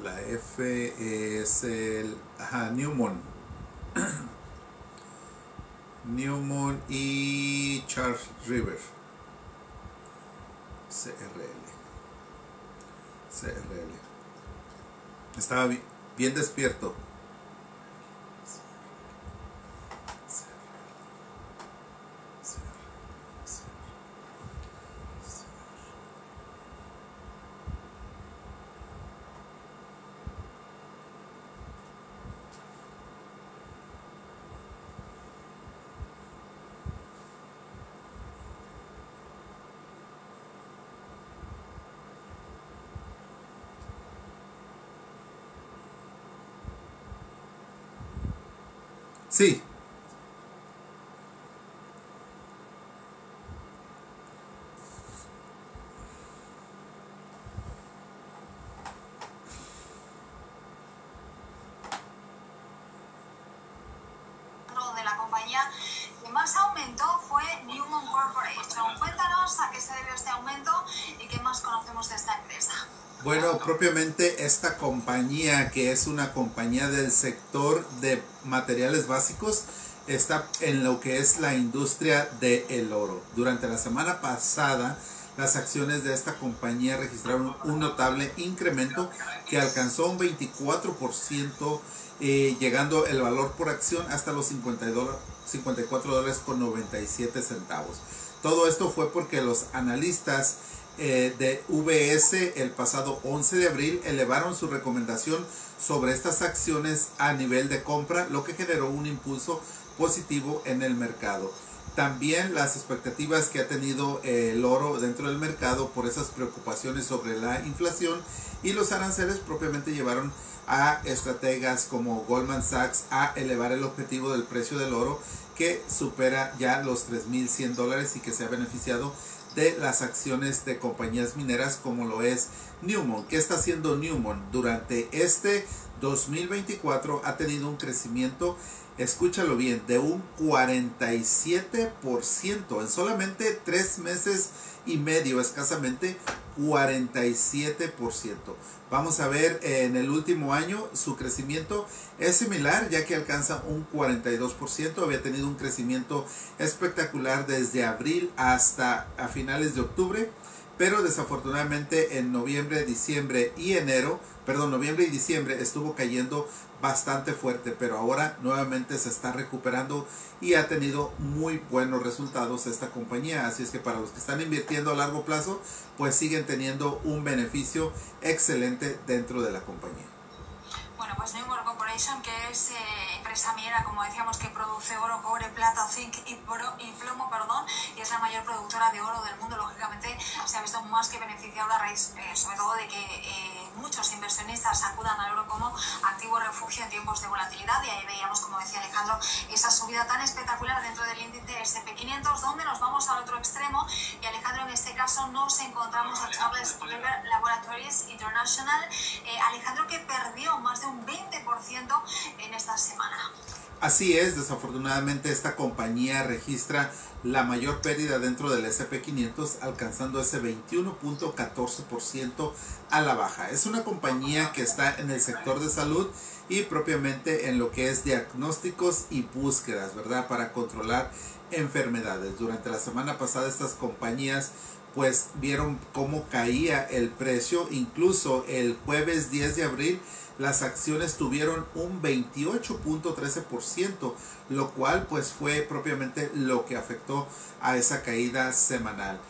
La F es el... Ajá, Newmon. Newmon y Charles River. CRL. Estaba bien despierto. Sí. De la compañía que más aumentó fue Newmont Corporation. Cuéntanos a qué se debe este aumento y qué más conocemos de esta empresa. Bueno, propiamente esta compañía, que es una compañía del sector de materiales básicos, está en lo que es la industria del oro. Durante la semana pasada, las acciones de esta compañía registraron un notable incremento que alcanzó un 24%, llegando el valor por acción hasta los $54.97. Todo esto fue porque los analistas de VS el pasado 11 de abril elevaron su recomendación sobre estas acciones a nivel de compra, lo que generó un impulso positivo en el mercado. También las expectativas que ha tenido el oro dentro del mercado por esas preocupaciones sobre la inflación y los aranceles propiamente llevaron a estrategas como Goldman Sachs a elevar el objetivo del precio del oro, que supera ya los $3,100 y que se ha beneficiado de las acciones de compañías mineras como lo es Newmont. ¿Qué está haciendo Newmont? Durante este 2024 ha tenido un crecimiento, escúchalo bien, de un 47%. En solamente 3 meses y medio, escasamente 47%. Vamos a ver en el último año su crecimiento es similar, ya que alcanza un 42%. Había tenido un crecimiento espectacular desde abril hasta a finales de octubre, pero desafortunadamente en noviembre, diciembre y noviembre y diciembre estuvo cayendo bastante fuerte, pero ahora nuevamente se está recuperando y ha tenido muy buenos resultados esta compañía. Así es que para los que están invirtiendo a largo plazo, pues siguen teniendo un beneficio excelente dentro de la compañía. Bueno, pues Newmont Corporation, que es empresa minera, como decíamos, que produce oro, cobre, plata, zinc y plomo, y es la mayor productora de oro del mundo. Lógicamente se ha visto más que beneficiada a raíz, sobre todo, de que muchos inversionistas acudan al oro como activo refugio en tiempos de volatilidad, y ahí veíamos, como decía Alejandro, esa subida tan espectacular dentro del índice S&P 500, donde nos vamos al otro extremo, y Alejandro, en este caso nos encontramos a Charles River Laboratories International, Alejandro, que perdió más de un 20% en esta semana. Así es, desafortunadamente esta compañía registra la mayor pérdida dentro del S&P 500, alcanzando ese 21.14% a la baja. Es una compañía que está en el sector de salud y propiamente en lo que es diagnósticos y búsquedas, ¿verdad? Para controlar enfermedades. Durante la semana pasada estas compañías pues vieron cómo caía el precio. Incluso el jueves 10 de abril las acciones tuvieron un 28.13%, lo cual pues fue propiamente lo que afectó a esa caída semanal.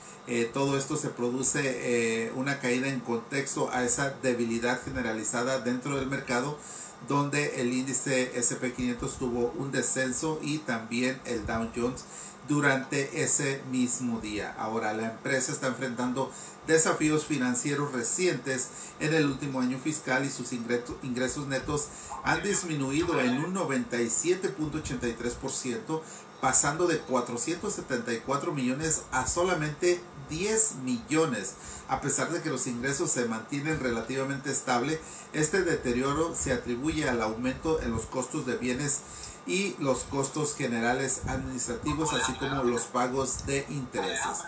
Todo esto se produce una caída en contexto a esa debilidad generalizada dentro del mercado, donde el índice S&P 500 tuvo un descenso y también el Dow Jones durante ese mismo día. Ahora la empresa está enfrentando desafíos financieros recientes en el último año fiscal y sus ingresos netos han disminuido en un 97.83%, pasando de 474 millones a solamente 10 millones. A pesar de que los ingresos se mantienen relativamente estable, este deterioro se atribuye al aumento en los costos de bienes y los costos generales administrativos, así como los pagos de intereses.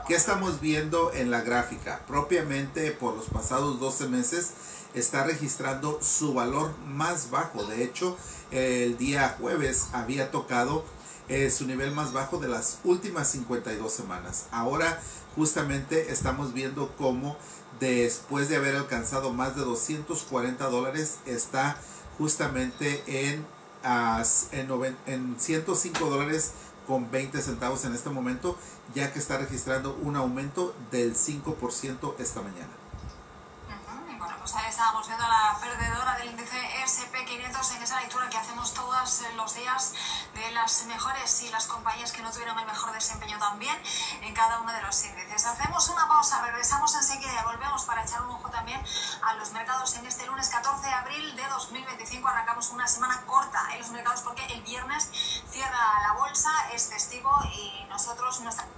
¿Qué estamos viendo en la gráfica? Propiamente por los pasados 12 meses está registrando su valor más bajo. De hecho, el día jueves había tocado su nivel más bajo de las últimas 52 semanas. Ahora justamente estamos viendo cómo después de haber alcanzado más de $240 está justamente en $105.20 en este momento, ya que está registrando un aumento del 5% esta mañana. Bueno, pues ahí estábamos viendo a la perdedora del índice S&P 500 en esa lectura que hacemos todos los días de las mejores y las compañías que no tuvieron el mejor desempeño también en cada uno de los índices. Hacemos una pausa, regresamos enseguida y volvemos para echar un ojo también a los mercados en este lunes 14 de abril de 2025. Arrancamos una semana corta en los mercados porque el viernes cierra la bolsa, es festivo y nosotros no estamos.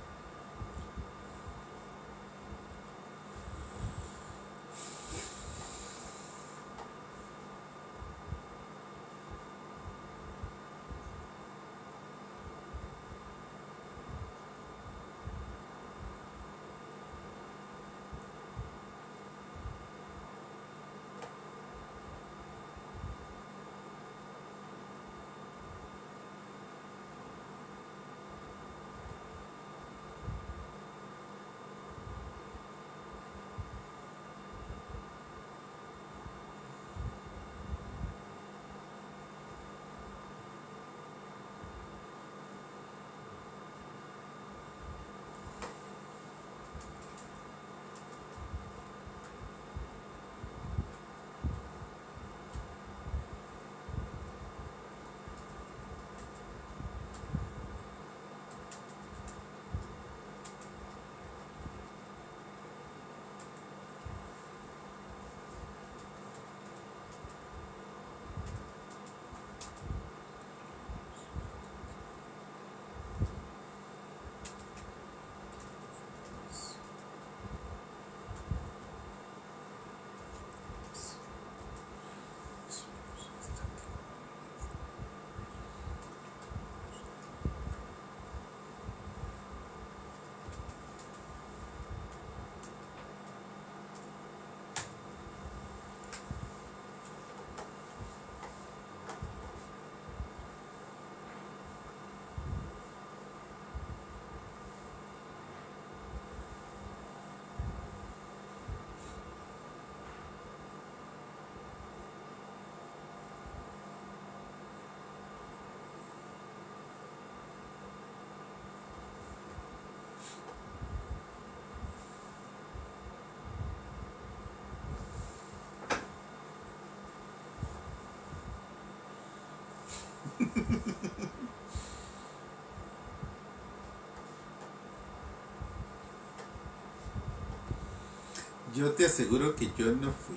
Yo te aseguro que yo no fui.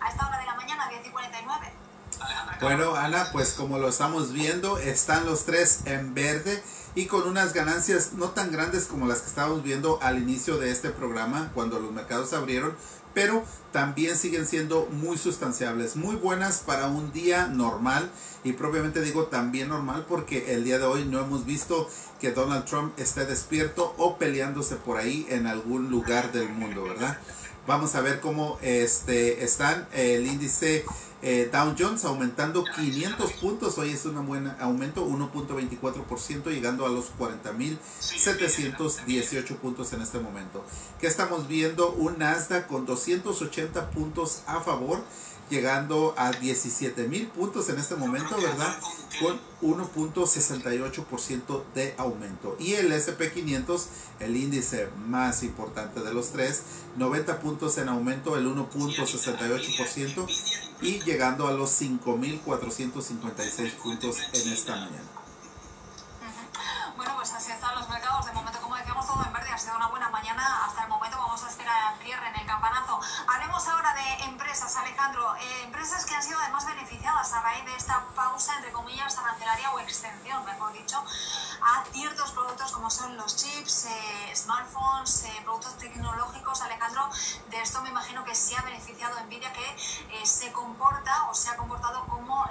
A esta hora de la mañana, 10:49. Bueno, Ana, pues como lo estamos viendo, están los tres en verde y con unas ganancias no tan grandes como las que estábamos viendo al inicio de este programa cuando los mercados abrieron, pero también siguen siendo muy sustanciables, muy buenas para un día normal, y propiamente digo también normal porque el día de hoy no hemos visto que Donald Trump esté despierto o peleándose por ahí en algún lugar del mundo, ¿verdad? Vamos a ver cómo están el índice Dow Jones aumentando 500 puntos. Hoy es un buen aumento, 1.24%, llegando a los 40.718 puntos en este momento. ¿Qué estamos viendo? Un Nasdaq con 280 puntos a favor, llegando a 17,000 puntos en este momento, ¿verdad? Con 1.68% de aumento. Y el S&P 500, el índice más importante de los tres, 90 puntos en aumento, el 1.68%, y llegando a los 5.456 puntos en esta mañana. Bueno, pues así están los mercados. De momento, como decíamos, todo en verde. Ha sido una buena mañana hasta el momento. Vamos a esperar al cierre en el campanazo. Hablemos ahora de empresas, Alejandro. Empresas que han sido además beneficiadas a raíz de esta pausa, entre comillas, arancelaria o extensión, mejor dicho, a ciertos productos como son los chips, smartphones, productos tecnológicos. Alejandro, de esto me imagino que se ha beneficiado Nvidia, que se comporta o se ha comportado como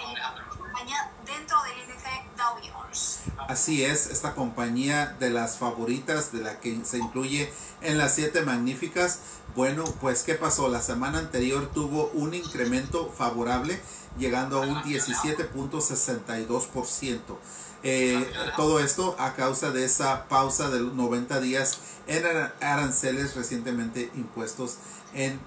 compañía dentro del índice Dow Jones. Así es, esta compañía de las favoritas, de la que se incluye en las 7 magníficas. Bueno, pues ¿qué pasó? La semana anterior tuvo un incremento favorable, llegando a un 17.62%. Todo esto a causa de esa pausa de 90 días en aranceles recientemente impuestos en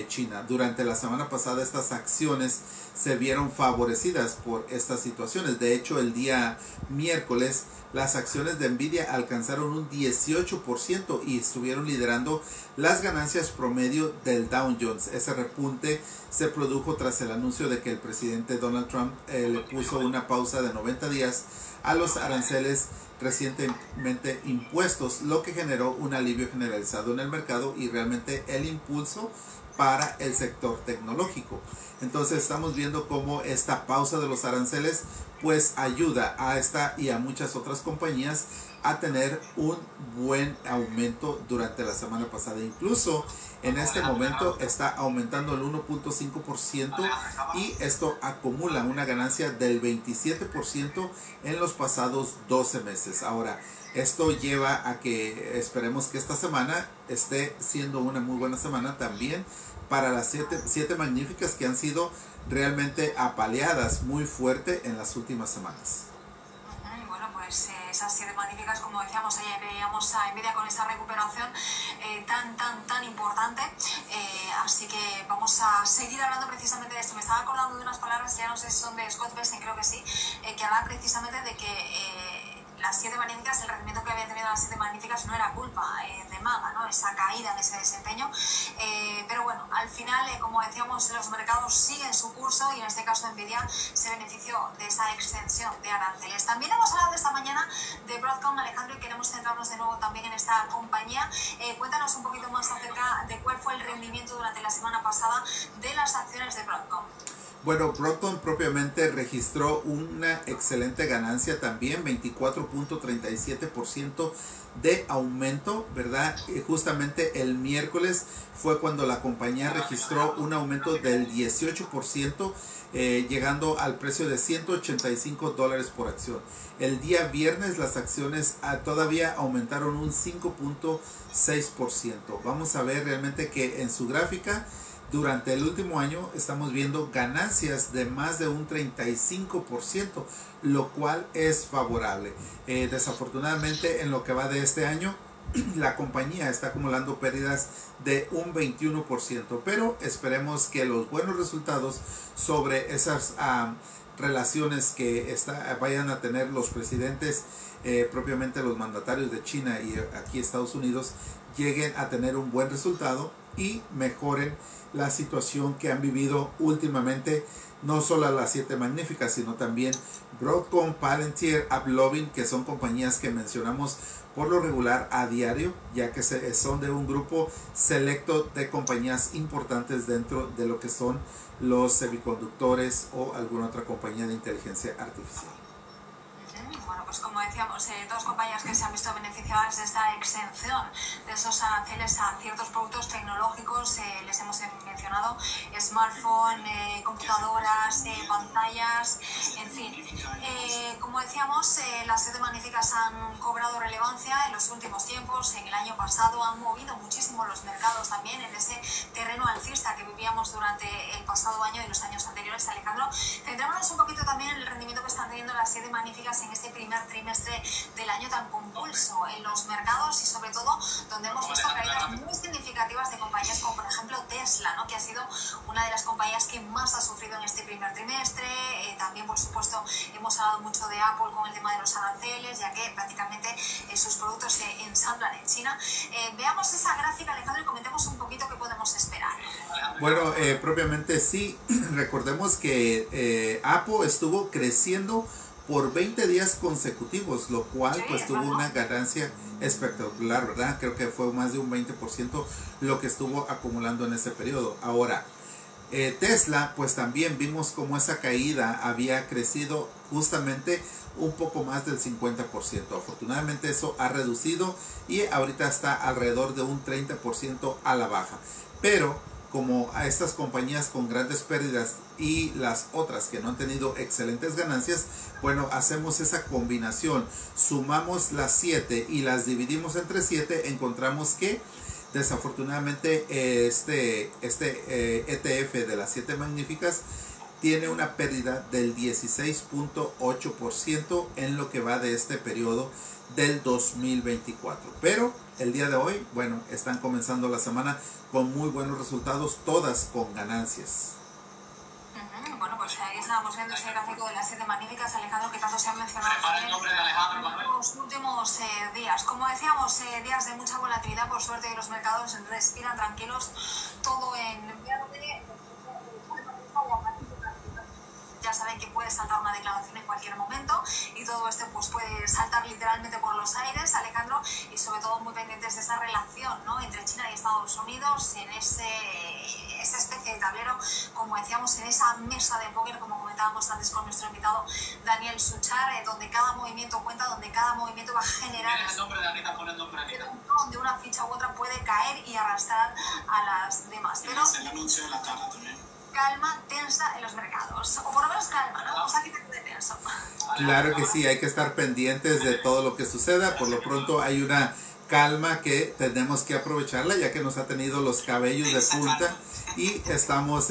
China. Durante la semana pasada estas acciones se vieron favorecidas por estas situaciones. De hecho, el día miércoles las acciones de Nvidia alcanzaron un 18% y estuvieron liderando las ganancias promedio del Dow Jones. Ese repunte se produjo tras el anuncio de que el presidente Donald Trump le puso una pausa de 90 días a los aranceles recientemente impuestos, lo que generó un alivio generalizado en el mercado y realmente el impulso para el sector tecnológico. Entonces estamos viendo cómo esta pausa de los aranceles pues ayuda a esta y a muchas otras compañías a tener un buen aumento durante la semana pasada. Incluso en este momento está aumentando el 1.5% y esto acumula una ganancia del 27% en los pasados 12 meses. Ahora, esto lleva a que esperemos que esta semana esté siendo una muy buena semana también para las 7 magníficas que han sido realmente apaleadas muy fuerte en las últimas semanas. Bueno, pues esas 7 magníficas, como decíamos ayer, veíamos a Nvidia con esa recuperación tan importante. Así que vamos a seguir hablando precisamente de esto. Me estaba acordando de unas palabras, ya no sé si son de Scott Bessent, creo que sí, que hablaba precisamente de que las 7 magníficas, el rendimiento que habían tenido las 7 magníficas no era culpa de Maga, ¿no? Esa caída en ese desempeño. Pero bueno, al final, como decíamos, los mercados siguen su curso y en este caso Nvidia se benefició de esa extensión de aranceles. También hemos hablado esta mañana de Broadcom, Alejandro, y queremos centrarnos de nuevo también en esta compañía. Cuéntanos un poquito más acerca de cuál fue el rendimiento durante la semana pasada de las acciones de Broadcom. Bueno, Broadcom propiamente registró una excelente ganancia también, 24.37% de aumento, ¿verdad? Justamente el miércoles fue cuando la compañía registró un aumento del 18%, llegando al precio de $185 por acción. El día viernes las acciones todavía aumentaron un 5.6%. Vamos a ver realmente que en su gráfica durante el último año estamos viendo ganancias de más de un 35%, lo cual es favorable. Desafortunadamente en lo que va de este año la compañía está acumulando pérdidas de un 21%, pero esperemos que los buenos resultados sobre esas relaciones que vayan a tener los presidentes, propiamente los mandatarios de China y aquí Estados Unidos, lleguen a tener un buen resultado y mejoren la situación que han vivido últimamente, no solo las 7 magníficas, sino también Broadcom, Palantir, AppLovin, que son compañías que mencionamos por lo regular a diario, ya que son de un grupo selecto de compañías importantes dentro de lo que son los semiconductores o alguna otra compañía de inteligencia artificial. Bueno, pues como decíamos, dos compañías que se han visto beneficiadas de esta exención de esos aranceles a ciertos productos tecnológicos, les hemos mencionado smartphone, computadoras, pantallas, en fin. Como decíamos, las 7 magníficas han cobrado relevancia en los últimos tiempos. En el año pasado han movido muchísimo los mercados también en ese terreno alcista que vivíamos durante el pasado año y los años anteriores. Alejandro, centrémonos un poquito también en el rendimiento que están teniendo las 7 magníficas en este primer trimestre del año tan convulso en los mercados y sobre todo donde hemos visto caídas muy significativas de compañías como por ejemplo Tesla, ¿no? Que ha sido una de las compañías que más ha sufrido en este primer trimestre. También por supuesto hemos hablado mucho de Apple con el tema de los aranceles, ya que prácticamente sus productos se ensamblan en China. Veamos esa gráfica, Alejandro, y comentemos un poquito qué podemos esperar. Bueno, propiamente sí, recordemos que Apple estuvo creciendo por 20 días consecutivos, lo cual pues tuvo una ganancia espectacular, ¿verdad? Creo que fue más de un 20% lo que estuvo acumulando en ese periodo. Ahora, Tesla, pues también vimos como esa caída había crecido justamente un poco más del 50%. Afortunadamente eso ha reducido y ahorita está alrededor de un 30% a la baja. Pero como a estas compañías con grandes pérdidas y las otras que no han tenido excelentes ganancias, bueno, hacemos esa combinación, sumamos las 7 y las dividimos entre 7, encontramos que desafortunadamente este ETF de las 7 magníficas tiene una pérdida del 16.8% en lo que va de este periodo del 2024. Pero el día de hoy, bueno, están comenzando la semana con muy buenos resultados, todas con ganancias. Bueno, pues ahí estábamos viendo ese gráfico de las 7 magníficas, Alejandro, que tanto se ha mencionado en los últimos días. Como decíamos, días de mucha volatilidad, por suerte, los mercados respiran tranquilos, todo en verde. Ya saben que puede saltar una declaración en cualquier momento y todo esto pues puede saltar literalmente por los aires, Alejandro, y sobre todo muy pendientes de esa relación, ¿no?, entre China y Estados Unidos en esa especie de tablero, como decíamos, en esa mesa de póker, como comentábamos antes con nuestro invitado Daniel Suchar, donde cada movimiento cuenta, donde cada movimiento va a generar donde una ficha u otra puede caer y arrastrar a las demás. Pero el anuncio de la tarde también. Calma tensa en los mercados, o por lo menos calma, ¿no? O sea, que de tenso. Claro que sí, hay que estar pendientes de todo lo que suceda. Por lo pronto hay una calma que tenemos que aprovecharla, ya que nos ha tenido los cabellos de punta y estamos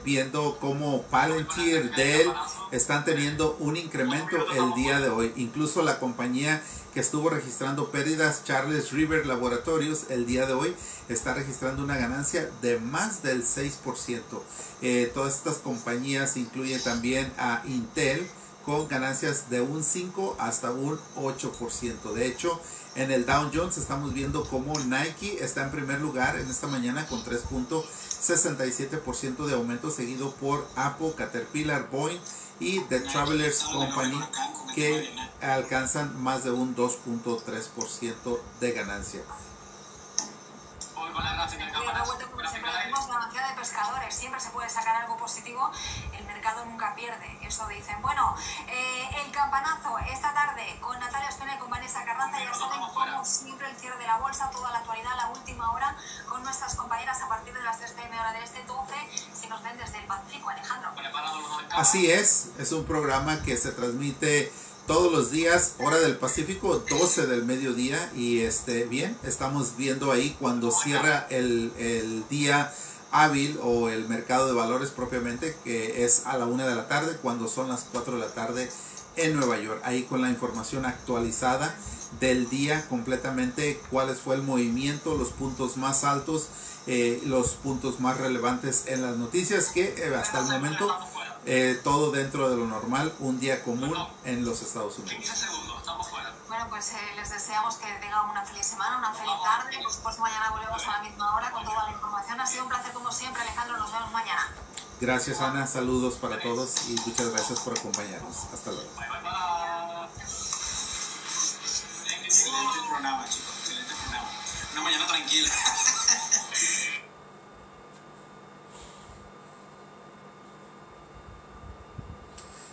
viendo cómo Palantir, Dell están teniendo un incremento el día de hoy. Incluso la compañía que estuvo registrando pérdidas, Charles River Laboratorios, el día de hoy está registrando una ganancia de más del 6%. Todas estas compañías incluyen también a Intel con ganancias de un 5 hasta un 8%. De hecho, en el Dow Jones estamos viendo como Nike está en primer lugar en esta mañana con 3.67% de aumento, seguido por Apple, Caterpillar, Boeing y The Travelers Company, que alcanzan más de un 2.3% de ganancia. La ganancia de pescadores, siempre se puede sacar algo positivo. El mercado mercado nunca pierde, eso dicen. Bueno, el campanazo esta tarde con Natalia Espina y con Vanessa Carranza. Ya saben, como siempre, el cierre de la bolsa, toda la actualidad, la última hora, con nuestras compañeras a partir de las 3 p.m. hora del este, 12, si nos ven desde el Pacífico. Alejandro. Así es un programa que se transmite todos los días, hora del Pacífico, 12 del mediodía, y bien, estamos viendo ahí cuando cierra el día hábil o el mercado de valores propiamente, que es a la 1 de la tarde, cuando son las 4 de la tarde en Nueva York, ahí con la información actualizada del día completamente, cuál fue el movimiento, los puntos más altos, los puntos más relevantes en las noticias, que hasta el momento todo dentro de lo normal, un día común en los Estados Unidos. Bueno, pues les deseamos que tengan una feliz semana, una feliz tarde. Pues mañana volvemos a la misma hora con toda la información. Ha sido un placer como siempre, Alejandro. Nos vemos mañana. Gracias, Ana. Saludos para todos y muchas gracias por acompañarnos. Hasta luego. Excelente programa, chicos. Excelente programa. Una mañana tranquila.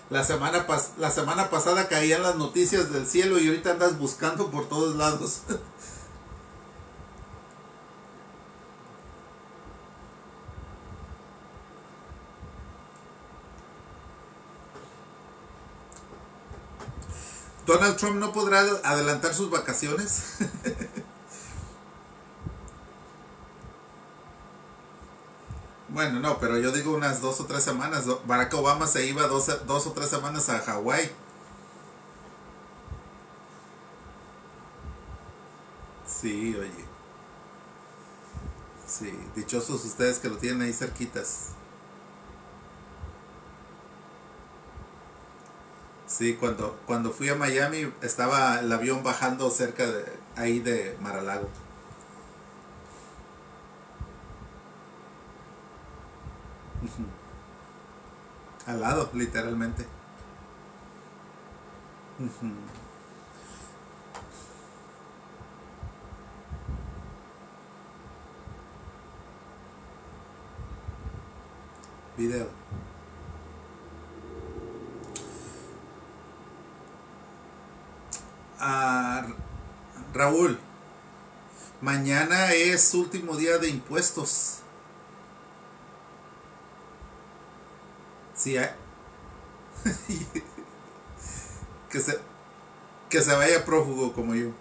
La semana pasada caían las noticias del cielo y ahorita andas buscando por todos lados. Donald Trump no podrá adelantar sus vacaciones. Bueno, no, pero yo digo unas 2 o 3 semanas. Barack Obama se iba 2 o 3 semanas a Hawái. Sí, oye. Sí, dichosos ustedes que lo tienen ahí cerquitas. Sí, cuando fui a Miami estaba el avión bajando cerca de ahí de Mar-a-Lago. Al lado, literalmente. Video. Raúl, mañana es último día de impuestos. Sí, que se vaya prófugo como yo.